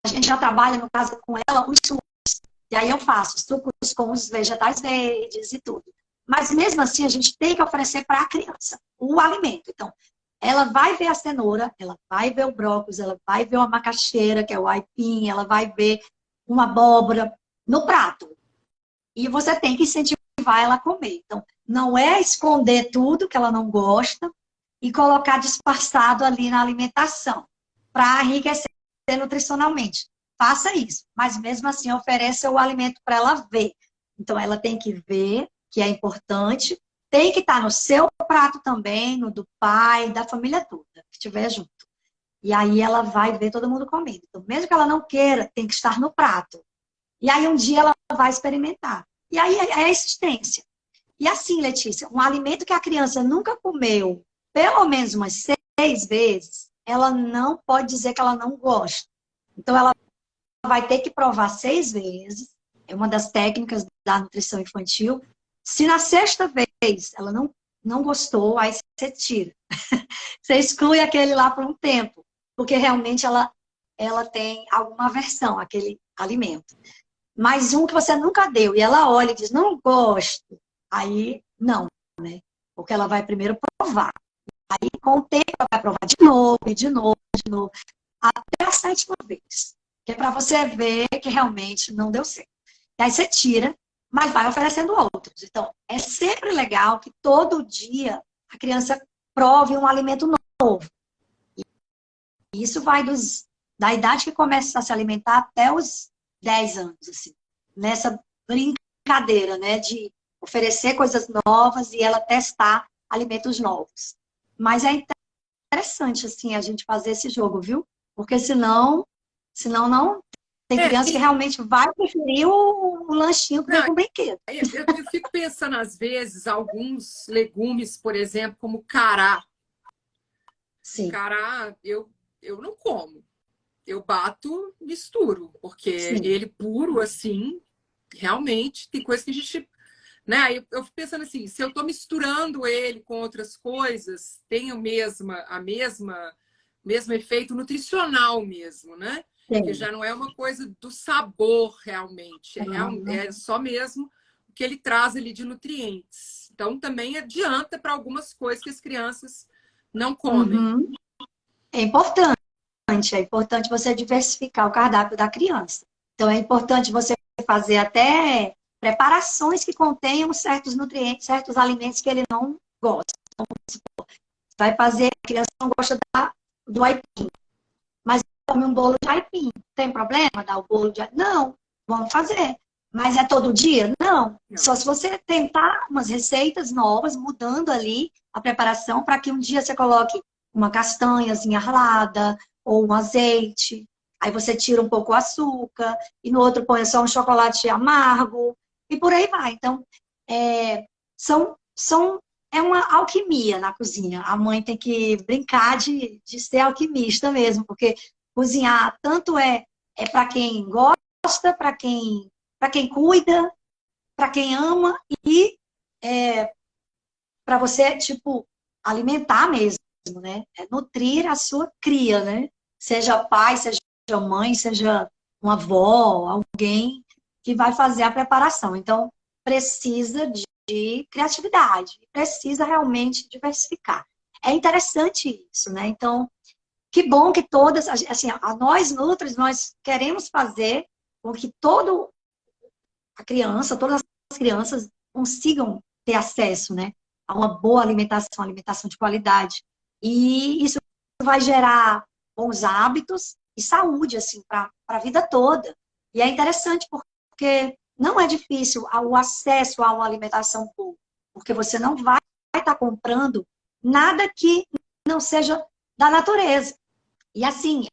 a gente já trabalha, no caso, com ela, os sucos. E aí eu faço sucos com os vegetais verdes e tudo. Mas, mesmo assim, a gente tem que oferecer para a criança o alimento. Então, ela vai ver a cenoura, ela vai ver o brócolis, ela vai ver uma macaxeira, que é o aipim, ela vai ver uma abóbora no prato. E você tem que incentivar ela a comer. Então, não é esconder tudo que ela não gosta, e colocar disfarçado ali na alimentação, para enriquecer nutricionalmente. Faça isso, mas mesmo assim ofereça o alimento para ela ver. Então ela tem que ver que é importante, tem que estar no seu prato também, no do pai, da família toda, que estiver junto. E aí ela vai ver todo mundo comendo. Então, mesmo que ela não queira, tem que estar no prato. E aí um dia ela vai experimentar. E aí é a existência. E assim, Letícia, um alimento que a criança nunca comeu, pelo menos umas 6 vezes, ela não pode dizer que ela não gosta. Então, ela vai ter que provar 6 vezes. É uma das técnicas da nutrição infantil. Se na 6ª vez ela não gostou, aí você tira. Você exclui aquele lá por um tempo. Porque realmente ela tem alguma aversão àquele alimento. Mas um que você nunca deu e ela olha e diz, não gosto, aí não, né? Porque ela vai primeiro provar. Aí, com o tempo, ela vai provar de novo, e de novo, de novo, até a 7ª vez. Que é para você ver que realmente não deu certo. E aí você tira, mas vai oferecendo outros. Então, é sempre legal que todo dia a criança prove um alimento novo. isso vai da idade que começa a se alimentar até os 10 anos, assim, nessa brincadeira, né, de oferecer coisas novas e ela testar alimentos novos. Mas é interessante, assim, a gente fazer esse jogo, viu? Porque senão não. Tem criança que realmente vai preferir o lanchinho que vem com brinquedo. Eu fico pensando, às vezes, alguns legumes, por exemplo, como cará. Sim. Cará, eu não como. Eu bato, misturo, porque Sim. ele puro, assim, realmente, tem coisa que a gente... Né? Eu fico pensando assim, se eu estou misturando ele com outras coisas, tem o mesmo efeito nutricional mesmo, né? Que já não é uma coisa do sabor realmente, é só mesmo o que ele traz ali de nutrientes. Então também adianta para algumas coisas que as crianças não comem. Uhum. É importante você diversificar o cardápio da criança. Então é importante você fazer até preparações que contenham certos nutrientes, certos alimentos que ele não gosta. Então, vai fazer, a criança não gosta do aipim, mas come um bolo de aipim. Tem problema dar o bolo de aipim? Não, vamos fazer. Mas é todo dia? Não. Só se você tentar umas receitas novas, mudando ali a preparação, para que um dia você coloque uma castanhazinha ralada, ou um azeite. Aí você tira um pouco o açúcar, e no outro põe só um chocolate amargo, e por aí vai. Então, é uma alquimia na cozinha. A mãe tem que brincar de ser alquimista mesmo, porque cozinhar tanto é para quem gosta, para quem cuida, para quem ama e para você, tipo, alimentar mesmo, né? É nutrir a sua cria, né? Seja pai, seja mãe, seja uma avó, alguém que vai fazer a preparação. Então, precisa de criatividade, precisa realmente diversificar. É interessante isso, né? Então, que bom que todas, assim, nós Nutris, nós queremos fazer com que todas as crianças consigam ter acesso, né, a uma boa alimentação de qualidade. E isso vai gerar bons hábitos e saúde, assim, para a vida toda. E é interessante porque não é difícil o acesso a uma alimentação boa, porque você não vai estar comprando nada que não seja da natureza. E assim,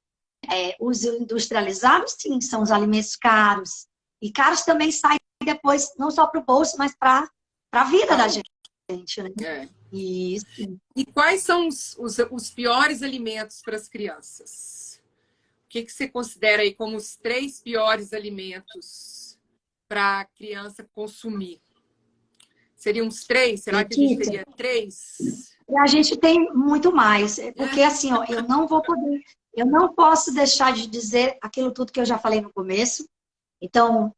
os industrializados, sim, são os alimentos caros. E caros também saem depois, não só para o bolso, mas para a vida da gente. Né? Isso. E quais são os piores alimentos para as crianças? O que você considera aí como os 3 piores alimentos para a criança consumir? Seriam uns 3? Será que a gente teria 3? A gente tem muito mais. Porque assim, ó, eu não posso deixar de dizer aquilo tudo que eu já falei no começo. Então,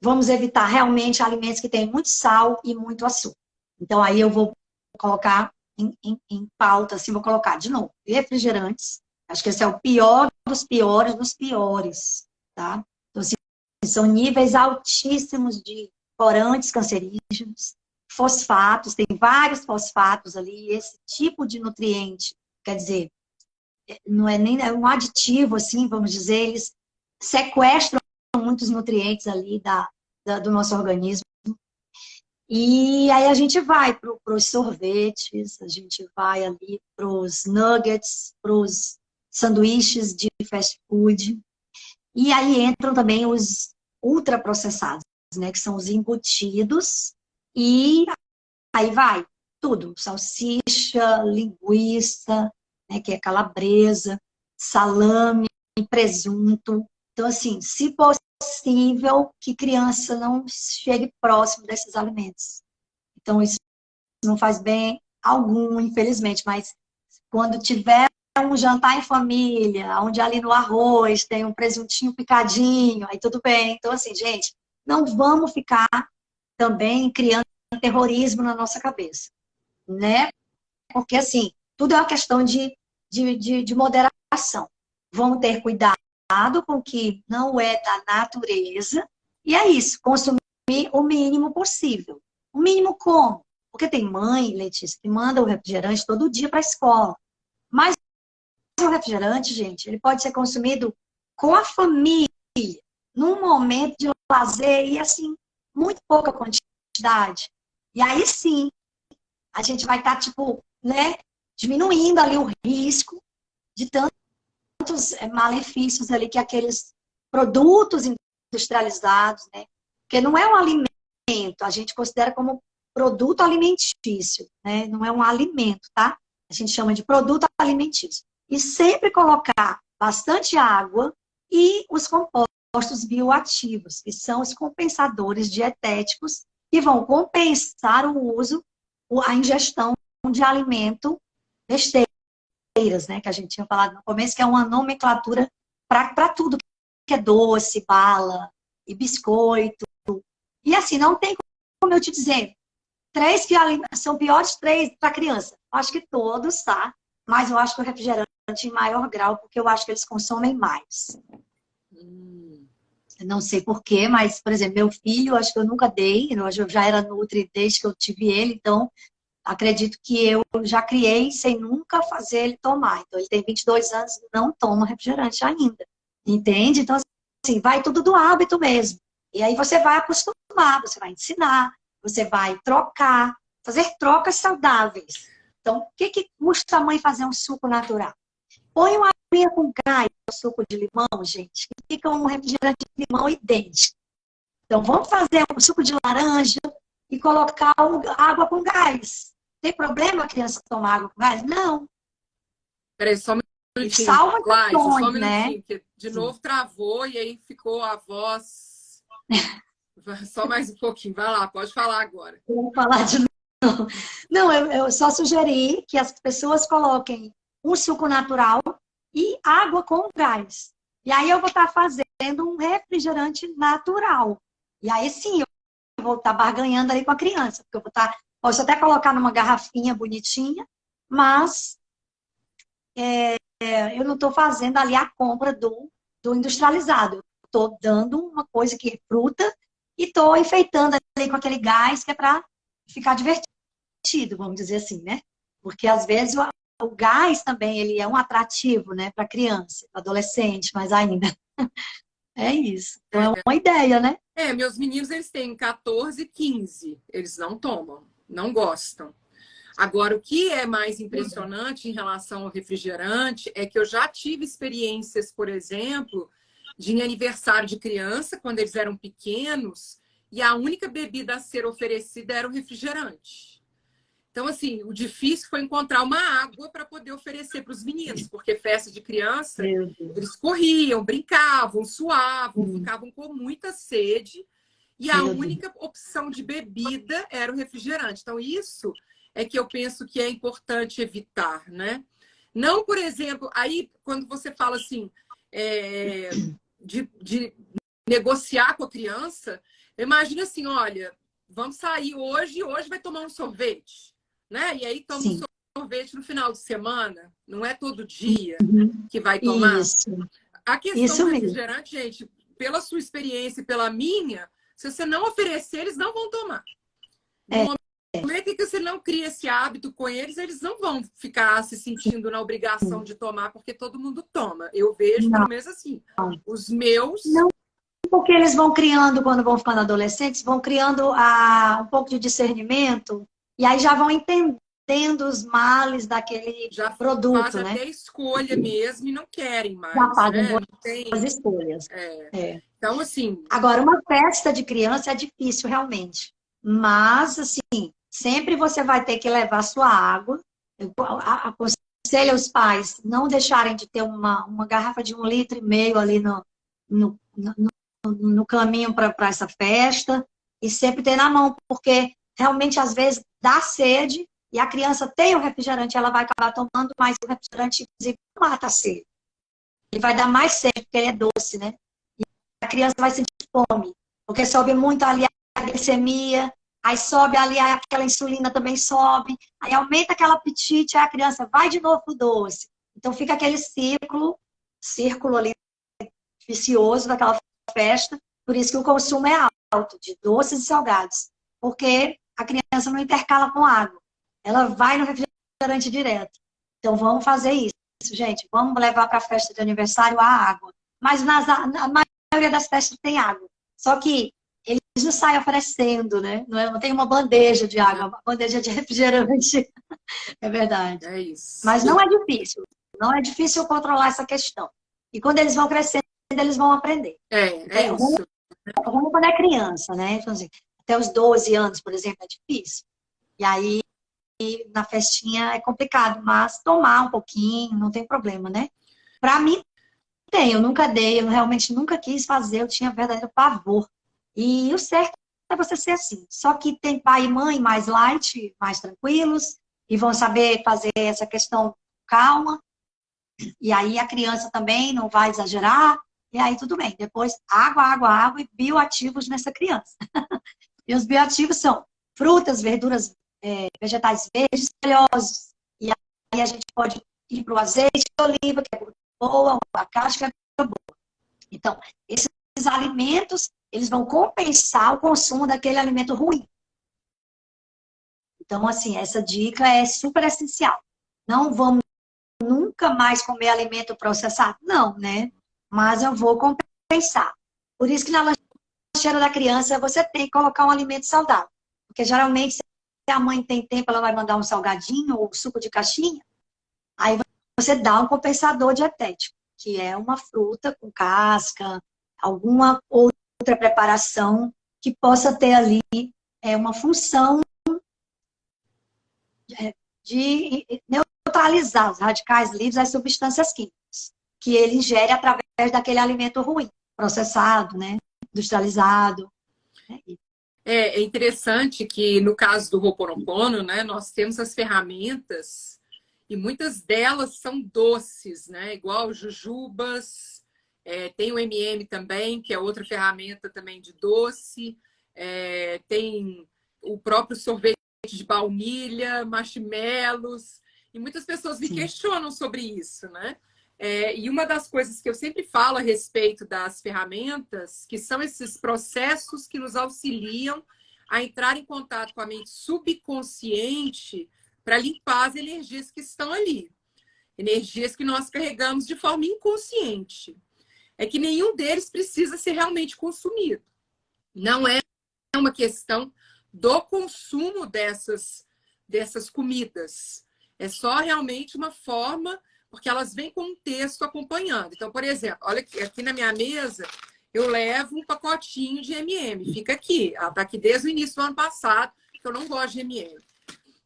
vamos evitar realmente alimentos que têm muito sal e muito açúcar. Então, aí eu vou colocar em pauta, assim, vou colocar de novo, refrigerantes. Acho que esse é o pior dos piores dos piores, tá? Então, assim, são níveis altíssimos de corantes cancerígenos, fosfatos, tem vários fosfatos ali, esse tipo de nutriente, quer dizer, não é nem um aditivo, assim, vamos dizer, eles sequestram muitos nutrientes ali do nosso organismo. E aí a gente vai para os sorvetes, a gente vai ali para os nuggets, para os sanduíches de fast food. E aí entram também os ultraprocessados, né, que são os embutidos. E aí vai tudo, salsicha, linguiça, né, que é calabresa, salame, presunto. Então, assim, se possível, que criança não chegue próximo desses alimentos. Então, isso não faz bem algum, infelizmente, mas quando tiver um jantar em família, onde ali no arroz tem um presuntinho picadinho, aí tudo bem. Então, assim, gente, não vamos ficar também criando terrorismo na nossa cabeça, né? Porque, assim, tudo é uma questão de moderação. Vamos ter cuidado com o que não é da natureza, e é isso, consumir o mínimo possível. O mínimo como? Porque tem mãe, Letícia, que manda o refrigerante todo dia para a escola. Mas o refrigerante, gente, ele pode ser consumido com a família, num momento de lazer e, assim, muito pouca quantidade. E aí, sim, a gente vai estar, tipo, né, diminuindo ali o risco de tantos malefícios ali que aqueles produtos industrializados, né? Porque não é um alimento, a gente considera como produto alimentício, né? Não é um alimento, tá? A gente chama de produto alimentício. E sempre colocar bastante água e os compostos bioativos, que são os compensadores dietéticos, que vão compensar o uso, a ingestão de alimento besteiras, né? Que a gente tinha falado no começo, que é uma nomenclatura para tudo que é doce, bala e biscoito. E assim, não tem como eu te dizer, três que são piores, três para criança. Acho que todos, tá? Mas eu acho que o refrigerante em maior grau, porque eu acho que eles consomem mais. Não sei porquê, mas, por exemplo, meu filho, acho que eu nunca dei, eu já era nutri desde que eu tive ele, então acredito que eu já criei sem nunca fazer ele tomar. Então, ele tem 22 anos, não toma refrigerante ainda. Entende? Então, assim, vai tudo do hábito mesmo. E aí você vai acostumar, você vai ensinar, você vai trocar, fazer trocas saudáveis. Então, o que custa a mãe fazer um suco natural? Põe uma aguinha com gás no suco de limão, gente, que fica um refrigerante de limão idêntico. Então, vamos fazer um suco de laranja e colocar água com gás. Tem problema a criança tomar água com gás? Não. Peraí, só um minutinho. Salva Laís, só um questões, minutinho, né? porque de novo travou e aí ficou a voz. Só mais um pouquinho. Vai lá, pode falar agora. Vou falar de novo. Não, eu só sugeri que as pessoas coloquem um suco natural e água com gás. E aí eu vou estar fazendo um refrigerante natural. E aí sim, eu vou estar barganhando ali com a criança. Porque eu vou estar, posso até colocar numa garrafinha bonitinha, mas eu não estou fazendo ali a compra do industrializado. Estou dando uma coisa que é fruta e estou enfeitando ali com aquele gás que é para ficar divertido, vamos dizer assim, né? Porque às vezes o gás também ele é um atrativo, né, para criança, para adolescente, mas ainda é isso. Então é uma ideia, né? Meus meninos eles têm 14 e 15, eles não tomam, não gostam. Agora, o que é mais impressionante em relação ao refrigerante é que eu já tive experiências, por exemplo, de aniversário de criança, quando eles eram pequenos, e a única bebida a ser oferecida era o refrigerante. Então, assim, o difícil foi encontrar uma água para poder oferecer para os meninos, porque festa de criança, eles corriam, brincavam, suavam, ficavam com muita sede, e a única opção de bebida era o refrigerante. Então, isso é que eu penso que é importante evitar, né? Não, por exemplo, aí quando você fala assim, de negociar com a criança, imagina assim, olha, vamos sair hoje e hoje vai tomar um sorvete, né? E aí toma um sorvete no final de semana, não é todo dia que vai tomar. Isso. A questão do refrigerante, gente, pela sua experiência e pela minha, se você não oferecer, eles não vão tomar. No momento em que você não cria esse hábito com eles, eles não vão ficar se sentindo na obrigação de tomar, porque todo mundo toma. Eu vejo, pelo menos assim, os meus... Não, porque eles vão criando, quando vão ficando adolescentes, vão criando um pouco de discernimento, e aí já vão entendendo os males daquele produto, fazem né? até escolha mesmo e não querem mais. Já fazem né? as escolhas. Então, assim... Agora, uma festa de criança é difícil, realmente. Mas, assim, sempre você vai ter que levar sua água. Eu aconselho os pais não deixarem de ter uma garrafa de 1,5 litro ali no caminho para essa festa. E sempre ter na mão, porque realmente, às vezes, dá sede e a criança tem o refrigerante, ela vai acabar tomando, mas o refrigerante, inclusive, não mata a sede. Ele vai dar mais sede, porque ele é doce, né? E a criança vai sentir fome, porque sobe muito ali a glicemia, aí sobe ali, aquela insulina também sobe, aí aumenta aquele apetite, aí a criança vai de novo pro doce. Então fica aquele círculo ali vicioso daquela festa, por isso que o consumo é alto, de doces e salgados, porque a criança não intercala com água, ela vai no refrigerante direto. Então vamos fazer isso. gente, vamos levar para a festa de aniversário a água. Mas na maioria das festas tem água. Só que eles não saem oferecendo, né? Não tem uma bandeja de água, uma bandeja de refrigerante. É verdade. É isso. Mas não é difícil. Não é difícil controlar essa questão. E quando eles vão crescendo, eles vão aprender. É isso. Ruim quando é criança, né? Então, assim, até os 12 anos, por exemplo, é difícil. E aí, na festinha é complicado, mas tomar um pouquinho, não tem problema, né? Pra mim, eu nunca dei, eu realmente nunca quis fazer, eu tinha verdadeiro pavor. E o certo é você ser assim. Só que tem pai e mãe mais light, mais tranquilos, e vão saber fazer essa questão calma. E aí a criança também não vai exagerar, e aí tudo bem. Depois, água e bioativos nessa criança. E os bioativos são frutas, verduras, vegetais verdes, oleosos. E aí a gente pode ir para o azeite de oliva, que é muito boa, a casca é muito boa. Então, esses alimentos, eles vão compensar o consumo daquele alimento ruim. Então, assim, essa dica é super essencial. Não vamos nunca mais comer alimento processado? Não, né? Mas eu vou compensar. Por isso que na lancheira da criança você tem que colocar um alimento saudável. Porque geralmente, se a mãe tem tempo, ela vai mandar um salgadinho ou suco de caixinha, aí você dá um compensador dietético, que é uma fruta com casca, alguma outra preparação que possa ter ali uma função de neutralizar os radicais livres, as substâncias químicas, que ele ingere através daquele alimento ruim, processado, né? Industrializado. Né? É interessante que, no caso do Ho'oponopono, né, nós temos as ferramentas e muitas delas são doces, né? Igual jujubas, tem o MM também, que é outra ferramenta também de doce, tem o próprio sorvete de baunilha, marshmallows, e muitas pessoas me questionam sobre isso, né? E uma das coisas que eu sempre falo a respeito das ferramentas, que são esses processos que nos auxiliam a entrar em contato com a mente subconsciente para limpar as energias que estão ali. Energias que nós carregamos de forma inconsciente. É que nenhum deles precisa ser realmente consumido. Não é uma questão do consumo dessas comidas. É só realmente uma forma, porque elas vêm com um texto acompanhando. Então, por exemplo, olha aqui na minha mesa, eu levo um pacotinho de MM. Fica aqui. Ela está aqui desde o início do ano passado, que eu não gosto de MM.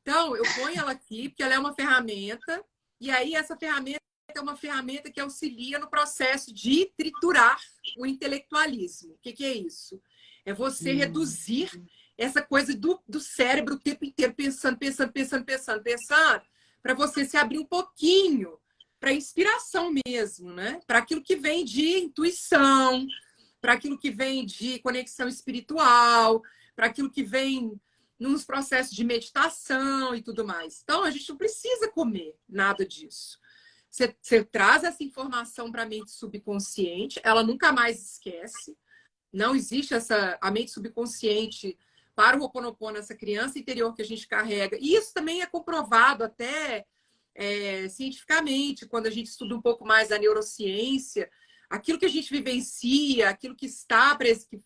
Então, eu ponho ela aqui, porque ela é uma ferramenta, e aí essa ferramenta é uma ferramenta que auxilia no processo de triturar o intelectualismo. O que é isso? É você reduzir essa coisa do cérebro o tempo inteiro pensando, para você se abrir um pouquinho para inspiração mesmo, né? Para aquilo que vem de intuição, para aquilo que vem de conexão espiritual, para aquilo que vem nos processos de meditação e tudo mais. Então, a gente não precisa comer nada disso. Você traz essa informação para a mente subconsciente, ela nunca mais esquece. Não existe a mente subconsciente para o Ho'oponopono, essa criança interior que a gente carrega. E isso também é comprovado até cientificamente, quando a gente estuda um pouco mais a neurociência, aquilo que a gente vivencia, aquilo que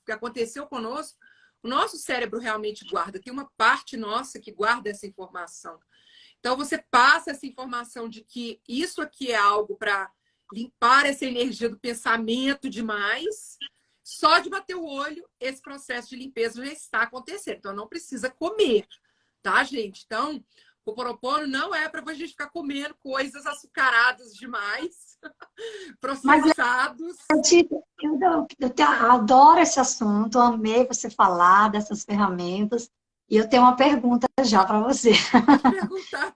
que aconteceu conosco, o nosso cérebro realmente guarda. Tem uma parte nossa que guarda essa informação. Então, você passa essa informação de que isso aqui é algo para limpar essa energia do pensamento demais. Só de bater o olho, esse processo de limpeza já está acontecendo. Então, não precisa comer, tá, gente? Então, o Ho'oponopono não é para a gente ficar comendo coisas açucaradas demais, processados. Eu adoro esse assunto, amei você falar dessas ferramentas. E eu tenho uma pergunta já para você. Pode perguntar.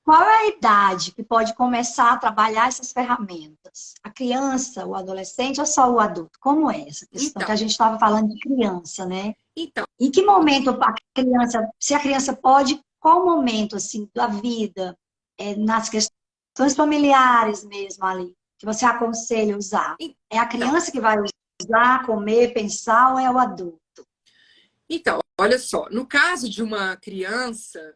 Qual é a idade que pode começar a trabalhar essas ferramentas? A criança, o adolescente ou só o adulto? Como é essa questão? Então, que a gente estava falando de criança, né? Então, em que momento a criança, se a criança pode, qual momento assim da vida, nas questões familiares mesmo ali, que você aconselha usar? É a criança que vai usar, comer, pensar ou é o adulto? Então, olha só, no caso de uma criança,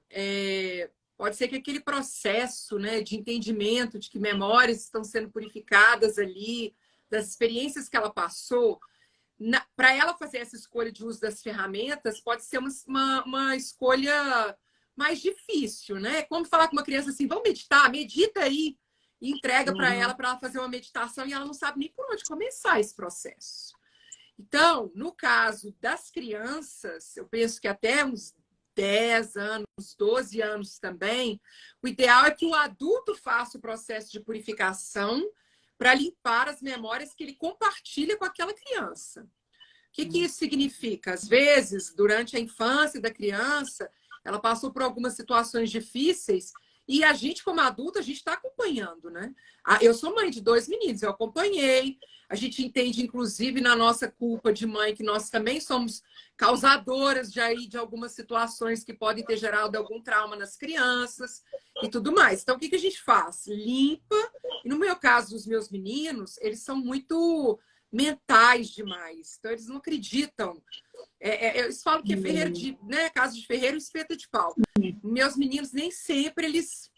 Pode ser que aquele processo, né, de entendimento de que memórias estão sendo purificadas ali, das experiências que ela passou, para ela fazer essa escolha de uso das ferramentas, pode ser uma escolha mais difícil, né? Como falar com uma criança assim, vamos meditar, medita aí, e entrega para ela fazer uma meditação e ela não sabe nem por onde começar esse processo. Então, no caso das crianças, eu penso que até uns 10 anos, 12 anos também, o ideal é que o adulto faça o processo de purificação para limpar as memórias que ele compartilha com aquela criança. O que isso significa? Às vezes, durante a infância da criança, ela passou por algumas situações difíceis e a gente, como adulto, a gente está acompanhando, né? Eu sou mãe de 2 meninos, eu acompanhei. A gente entende, inclusive, na nossa culpa de mãe, que nós também somos causadoras de algumas situações que podem ter gerado algum trauma nas crianças e tudo mais. Então, o que a gente faz? Limpa. E no meu caso, os meus meninos, eles são muito mentais demais. Então, eles não acreditam. Eles falam que é ferreiro né, casa de ferreiro, espeta de pau. Meus meninos, nem sempre eles...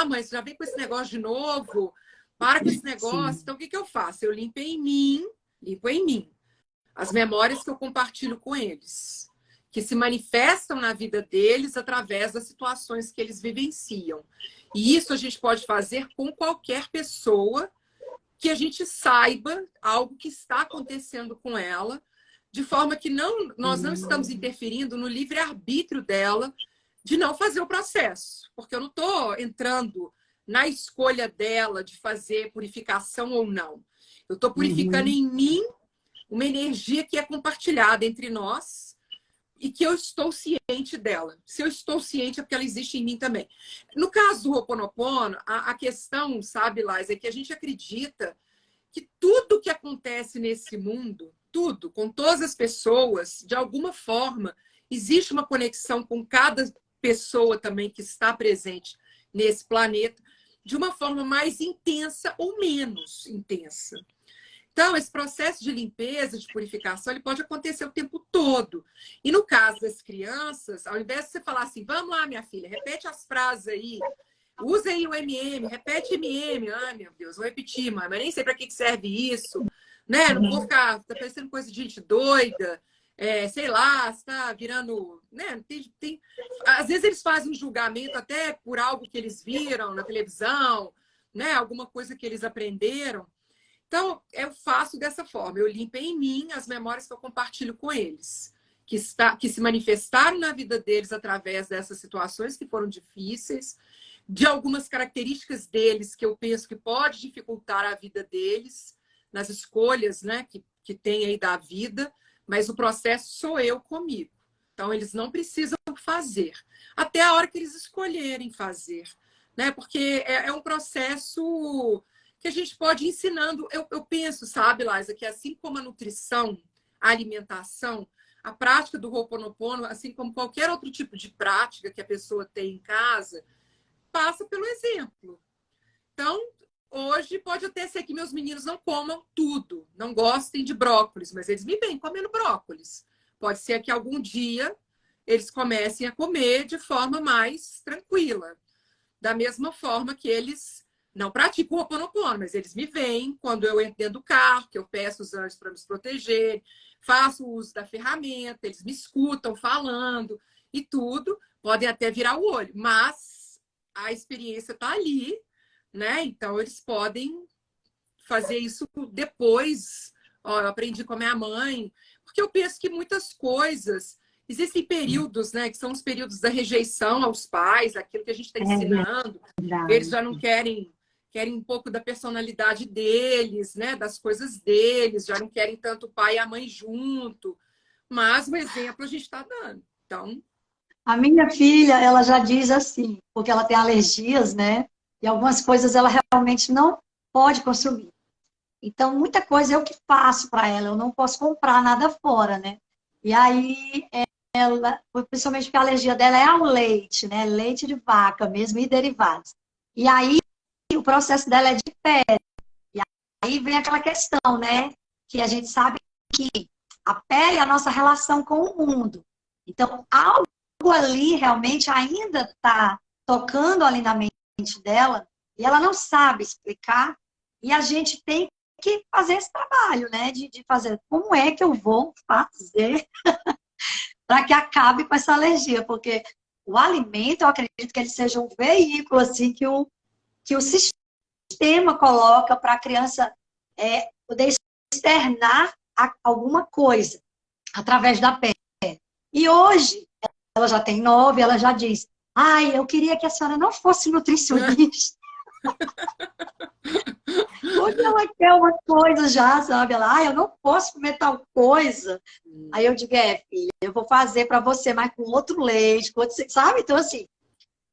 mas já vem com esse negócio de novo... Para com esse negócio. Sim. Então, o que eu faço? Eu limpo em mim as memórias que eu compartilho com eles, que se manifestam na vida deles através das situações que eles vivenciam. E isso a gente pode fazer com qualquer pessoa que a gente saiba algo que está acontecendo com ela, de forma que nós não estamos interferindo no livre-arbítrio dela de não fazer o processo. Porque eu não estou entrando na escolha dela de fazer purificação ou não. Eu estou purificando em mim uma energia que é compartilhada entre nós e que eu estou ciente dela. Se eu estou ciente, é porque ela existe em mim também. No caso do Ho'oponopono, a questão, sabe, Lais, é que a gente acredita que tudo que acontece nesse mundo, tudo, com todas as pessoas, de alguma forma, existe uma conexão com cada pessoa também que está presente nesse planeta, de uma forma mais intensa ou menos intensa. Então, esse processo de limpeza, de purificação, ele pode acontecer o tempo todo. E no caso das crianças, ao invés de você falar assim, vamos lá, minha filha, repete as frases aí, usa aí o MM, repete MM. Ai, meu Deus, vou repetir, mãe, mas nem sei para que serve isso. Né? Não vou ficar, tá parecendo coisa de gente doida. Sei lá, está virando... Né? Às vezes eles fazem um julgamento até por algo que eles viram na televisão, né? Alguma coisa que eles aprenderam. Então, eu faço dessa forma. Eu limpo em mim as memórias que eu compartilho com eles, que se manifestaram na vida deles através dessas situações que foram difíceis, de algumas características deles que eu penso que pode dificultar a vida deles, nas escolhas, né, que tem aí da vida, mas o processo sou eu comigo. Então, eles não precisam fazer, até a hora que eles escolherem fazer, né? Porque é um processo que a gente pode ir ensinando. Eu penso, sabe, Laisa, que assim como a nutrição, a alimentação, a prática do Ho'oponopono, assim como qualquer outro tipo de prática que a pessoa tem em casa, passa pelo exemplo. Então, hoje pode até ser que meus meninos não comam tudo, não gostem de brócolis, mas eles me veem comendo brócolis. Pode ser que algum dia eles comecem a comer de forma mais tranquila. Da mesma forma que eles não praticam o Ho'oponopono, mas eles me veem quando eu entro dentro do carro, que eu peço os anjos para nos proteger, faço o uso da ferramenta, eles me escutam falando e tudo, podem até virar o olho, mas a experiência está ali, né? Então, eles podem fazer isso depois. Ó, eu aprendi com a minha mãe, porque eu penso que muitas coisas... Existem períodos, né, que são os períodos da rejeição aos pais, aquilo que a gente está ensinando. Eles já não querem um pouco da personalidade deles, né, das coisas deles, já não querem tanto o pai e a mãe junto. Mas o exemplo a gente está dando. Então... A minha filha, ela já diz assim, porque ela tem alergias, né? E algumas coisas ela realmente não pode consumir. Então, muita coisa eu que faço para ela, eu não posso comprar nada fora, né? E aí, ela, principalmente porque a alergia dela é ao leite, né? Leite de vaca mesmo e derivados. E aí, o processo dela é de pele. E aí vem aquela questão, né? Que a gente sabe que a pele é a nossa relação com o mundo. Então, algo ali realmente ainda está tocando ali na mente dela, e ela não sabe explicar, e a gente tem que fazer esse trabalho, né? De fazer como é que eu vou fazer para que acabe com essa alergia, porque o alimento, eu acredito que ele seja um veículo assim que o sistema coloca para a criança poder externar alguma coisa através da pele. E hoje, ela já tem 9, ela já diz, ai, eu queria que a senhora não fosse nutricionista. Porque ela quer uma coisa já, sabe? Ela, eu não posso comer tal coisa. Aí eu digo, filha, eu vou fazer para você, mas com outro leite, com outro, sabe? Então, assim,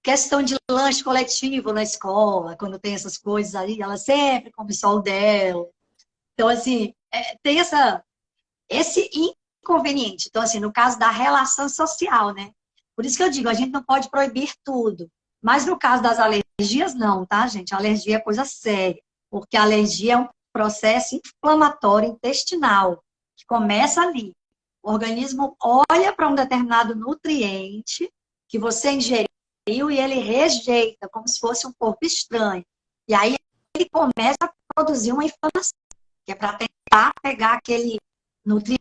questão de lanche coletivo na escola, quando tem essas coisas aí, ela sempre come só o dela. Então, assim, tem esse inconveniente. Então, assim, no caso da relação social, né? Por isso que eu digo, a gente não pode proibir tudo. Mas no caso das alergias, não, tá, gente? A alergia é coisa séria. Porque a alergia é um processo inflamatório intestinal, que começa ali. O organismo olha para um determinado nutriente que você ingeriu e ele rejeita, como se fosse um corpo estranho. E aí ele começa a produzir uma inflamação, que é para tentar pegar aquele nutriente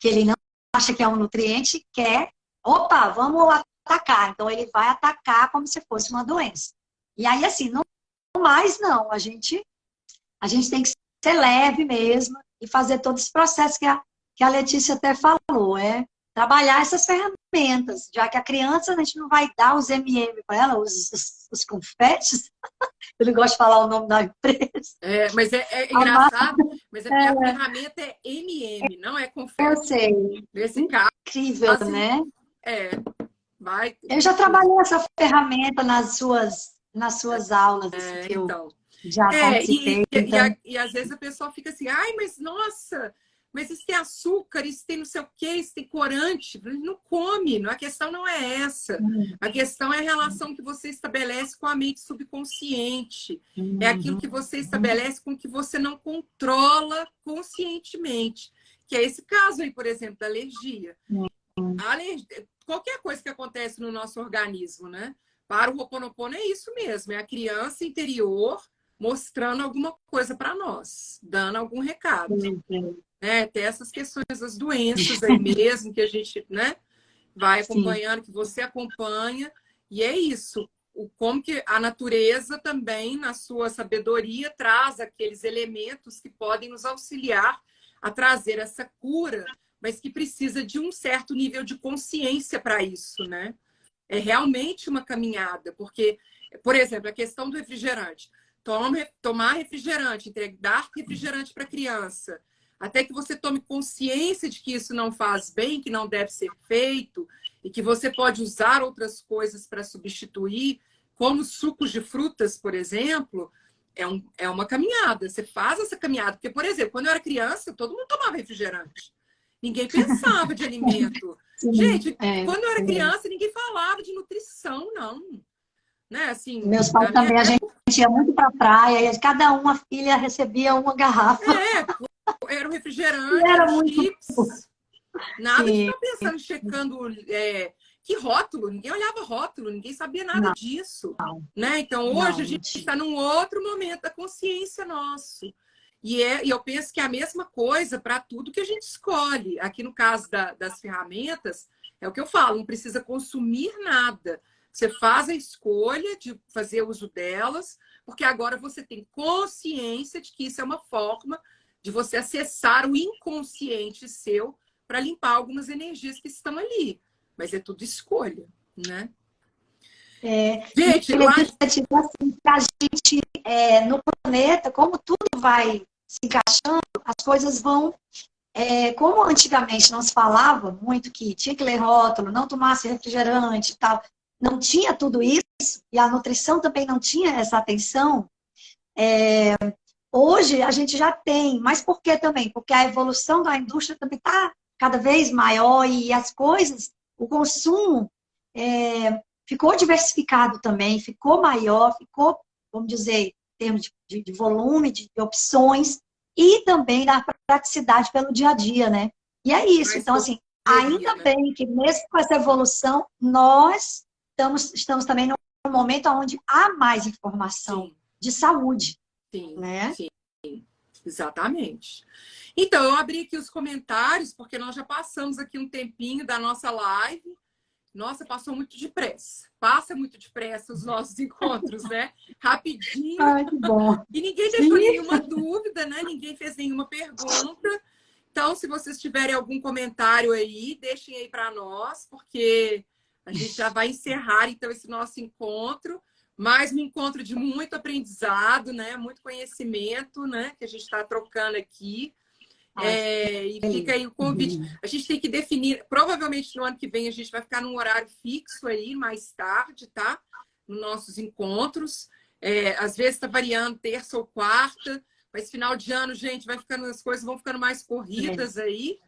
que ele não acha que é um nutriente e quer, opa, vamos atacar. Então ele vai atacar como se fosse uma doença. E aí, assim, não mais não, a gente tem que ser leve mesmo e fazer todo esse processo que a Letícia até falou, trabalhar essas ferramentas, já que a criança, a gente não vai dar os M&M para ela, os confetes, eu não gosto de falar o nome da empresa. Mas é engraçado, mas a ferramenta é M&M, não é confete. Eu sei. Nesse caso, incrível, assim, né? Vai. Eu já trabalhei essa ferramenta nas suas aulas, assim, que então. eu já participei. E às vezes a pessoa fica assim, ai, mas nossa, mas isso tem açúcar, isso tem não sei o quê, isso tem corante. Não come, a questão não é essa. A questão é a relação que você estabelece com a mente subconsciente. É aquilo que você estabelece com que você não controla conscientemente. Que é esse caso aí, por exemplo, da alergia. A alergia, qualquer coisa que acontece no nosso organismo, né? Para o Ho'oponopono é isso mesmo, é a criança interior mostrando alguma coisa para nós, dando algum recado. Tem essas questões das doenças aí mesmo, que a gente, né, vai acompanhando, que você acompanha, e é isso. Como que a natureza também, na sua sabedoria, traz aqueles elementos que podem nos auxiliar a trazer essa cura, mas que precisa de um certo nível de consciência para isso, né? É realmente uma caminhada, porque, por exemplo, a questão do refrigerante. Tomar refrigerante, dar refrigerante para a criança, até que você tome consciência de que isso não faz bem, que não deve ser feito, e que você pode usar outras coisas para substituir, como sucos de frutas, por exemplo, é uma caminhada. Você faz essa caminhada. Porque, por exemplo, quando eu era criança, todo mundo tomava refrigerante. Ninguém pensava de alimento. Gente, quando eu era criança, ninguém falava de nutrição, não. Né? Assim, meus pais também, a gente ia muito para a praia, e cada uma filha recebia uma garrafa. Era um refrigerante, era chips. Nada de estar pensando, checando que rótulo. Ninguém olhava rótulo, ninguém sabia nada disso. Né? Então, hoje a gente está num outro momento da consciência nosso. E eu penso que é a mesma coisa para tudo que a gente escolhe. Aqui no caso das ferramentas, é o que eu falo, não precisa consumir nada. Você faz a escolha de fazer uso delas, porque agora você tem consciência de que isso é uma forma de você acessar o inconsciente seu para limpar algumas energias que estão ali. Mas é tudo escolha, né? Gente, eu acho assim, que a gente, no planeta, como tudo vai se encaixando, as coisas vão... como antigamente não se falava muito que tinha que ler rótulo, não tomasse refrigerante e tal, não tinha tudo isso, e a nutrição também não tinha essa atenção, hoje a gente já tem. Mas por que também? Porque a evolução da indústria também está cada vez maior e as coisas, o consumo ficou diversificado também, ficou maior, ficou, vamos dizer, em termos de volume, de opções, e também da praticidade pelo dia a dia, né? E é isso. Então, assim, ainda bem que mesmo com essa evolução, nós estamos também num momento onde há mais informação Sim, de saúde, sim, né? sim, exatamente. Então, eu abri aqui os comentários, porque nós já passamos aqui um tempinho da nossa live. Nossa, passou muito depressa. Passa muito depressa os nossos encontros, né? Rapidinho. Ai, que bom. E ninguém deixou Sim. nenhuma dúvida, né? Ninguém fez nenhuma pergunta. Então, se vocês tiverem algum comentário aí, deixem aí para nós, porque a gente já vai encerrar então esse nosso encontro. Mais um encontro de muito aprendizado, né? Muito conhecimento, né? Que a gente está trocando aqui. E fica aí o convite. A gente tem que definir, provavelmente no ano que vem a gente vai ficar num horário fixo aí, mais tarde, tá? Nos nossos encontros. Às vezes está variando terça ou quarta, mas final de ano, gente, vai ficando, as coisas vão ficando mais corridas aí.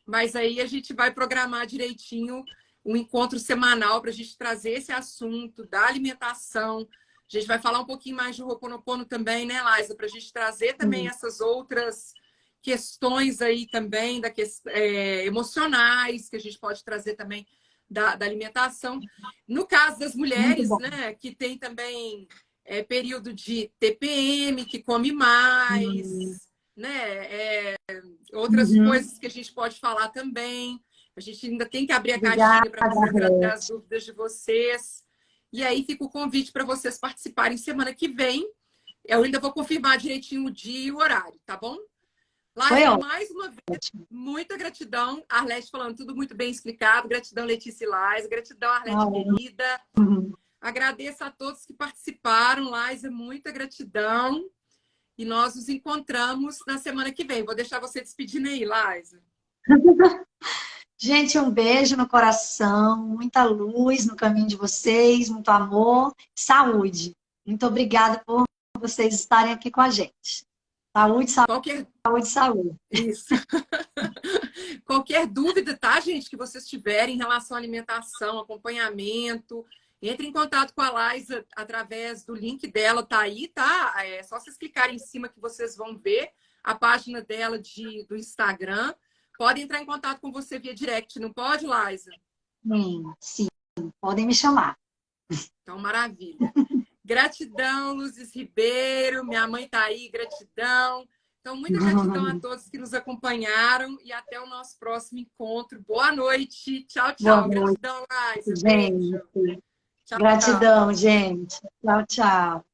Mas aí a gente vai programar direitinho um encontro semanal para a gente trazer esse assunto da alimentação. A gente vai falar um pouquinho mais de Ho'oponopono também, né, Laisa? Para a gente trazer também essas outras questões aí também emocionais que a gente pode trazer também da alimentação. No caso das Muito mulheres, bom. né, que tem também período de TPM, que come mais, né, outras Uhum. coisas que a gente pode falar também. A gente ainda tem que abrir a Obrigada, caixinha para poder trazer as Rete. dúvidas de vocês. E aí fica o convite para vocês participarem semana que vem. Eu ainda vou confirmar direitinho o dia e o horário, tá bom? Foi Laisa, mais uma vez, ótimo. muita gratidão. Arlete falando tudo muito bem explicado. Gratidão, Letícia e Laisa. Gratidão, Arlete Ah, querida. uhum. Agradeço a todos que participaram, Laisa. Muita gratidão. E nós nos encontramos na semana que vem. Vou deixar você despedindo aí, Laisa. Gente, um beijo no coração, muita luz no caminho de vocês, muito amor, saúde. Muito obrigada por vocês estarem aqui com a gente. Saúde, Qualquer saúde, saúde. Isso. Qualquer dúvida, tá, gente, que vocês tiverem em relação à alimentação, acompanhamento, entre em contato com a Laisa através do link dela, tá aí, tá? É só vocês clicarem em cima que vocês vão ver a página dela do Instagram. Pode entrar em contato com você via direct, não pode, Laisa? Sim, podem me chamar. Então, maravilha. Gratidão, Luzes Ribeiro, minha mãe tá aí, gratidão. Então, muita gratidão a todos que nos acompanharam e até o nosso próximo encontro. Boa noite. Tchau, Boa tchau. noite, Gratidão, Laisa. Beijo. gente. Tchau, tchau. Gratidão, gente. Tchau, tchau.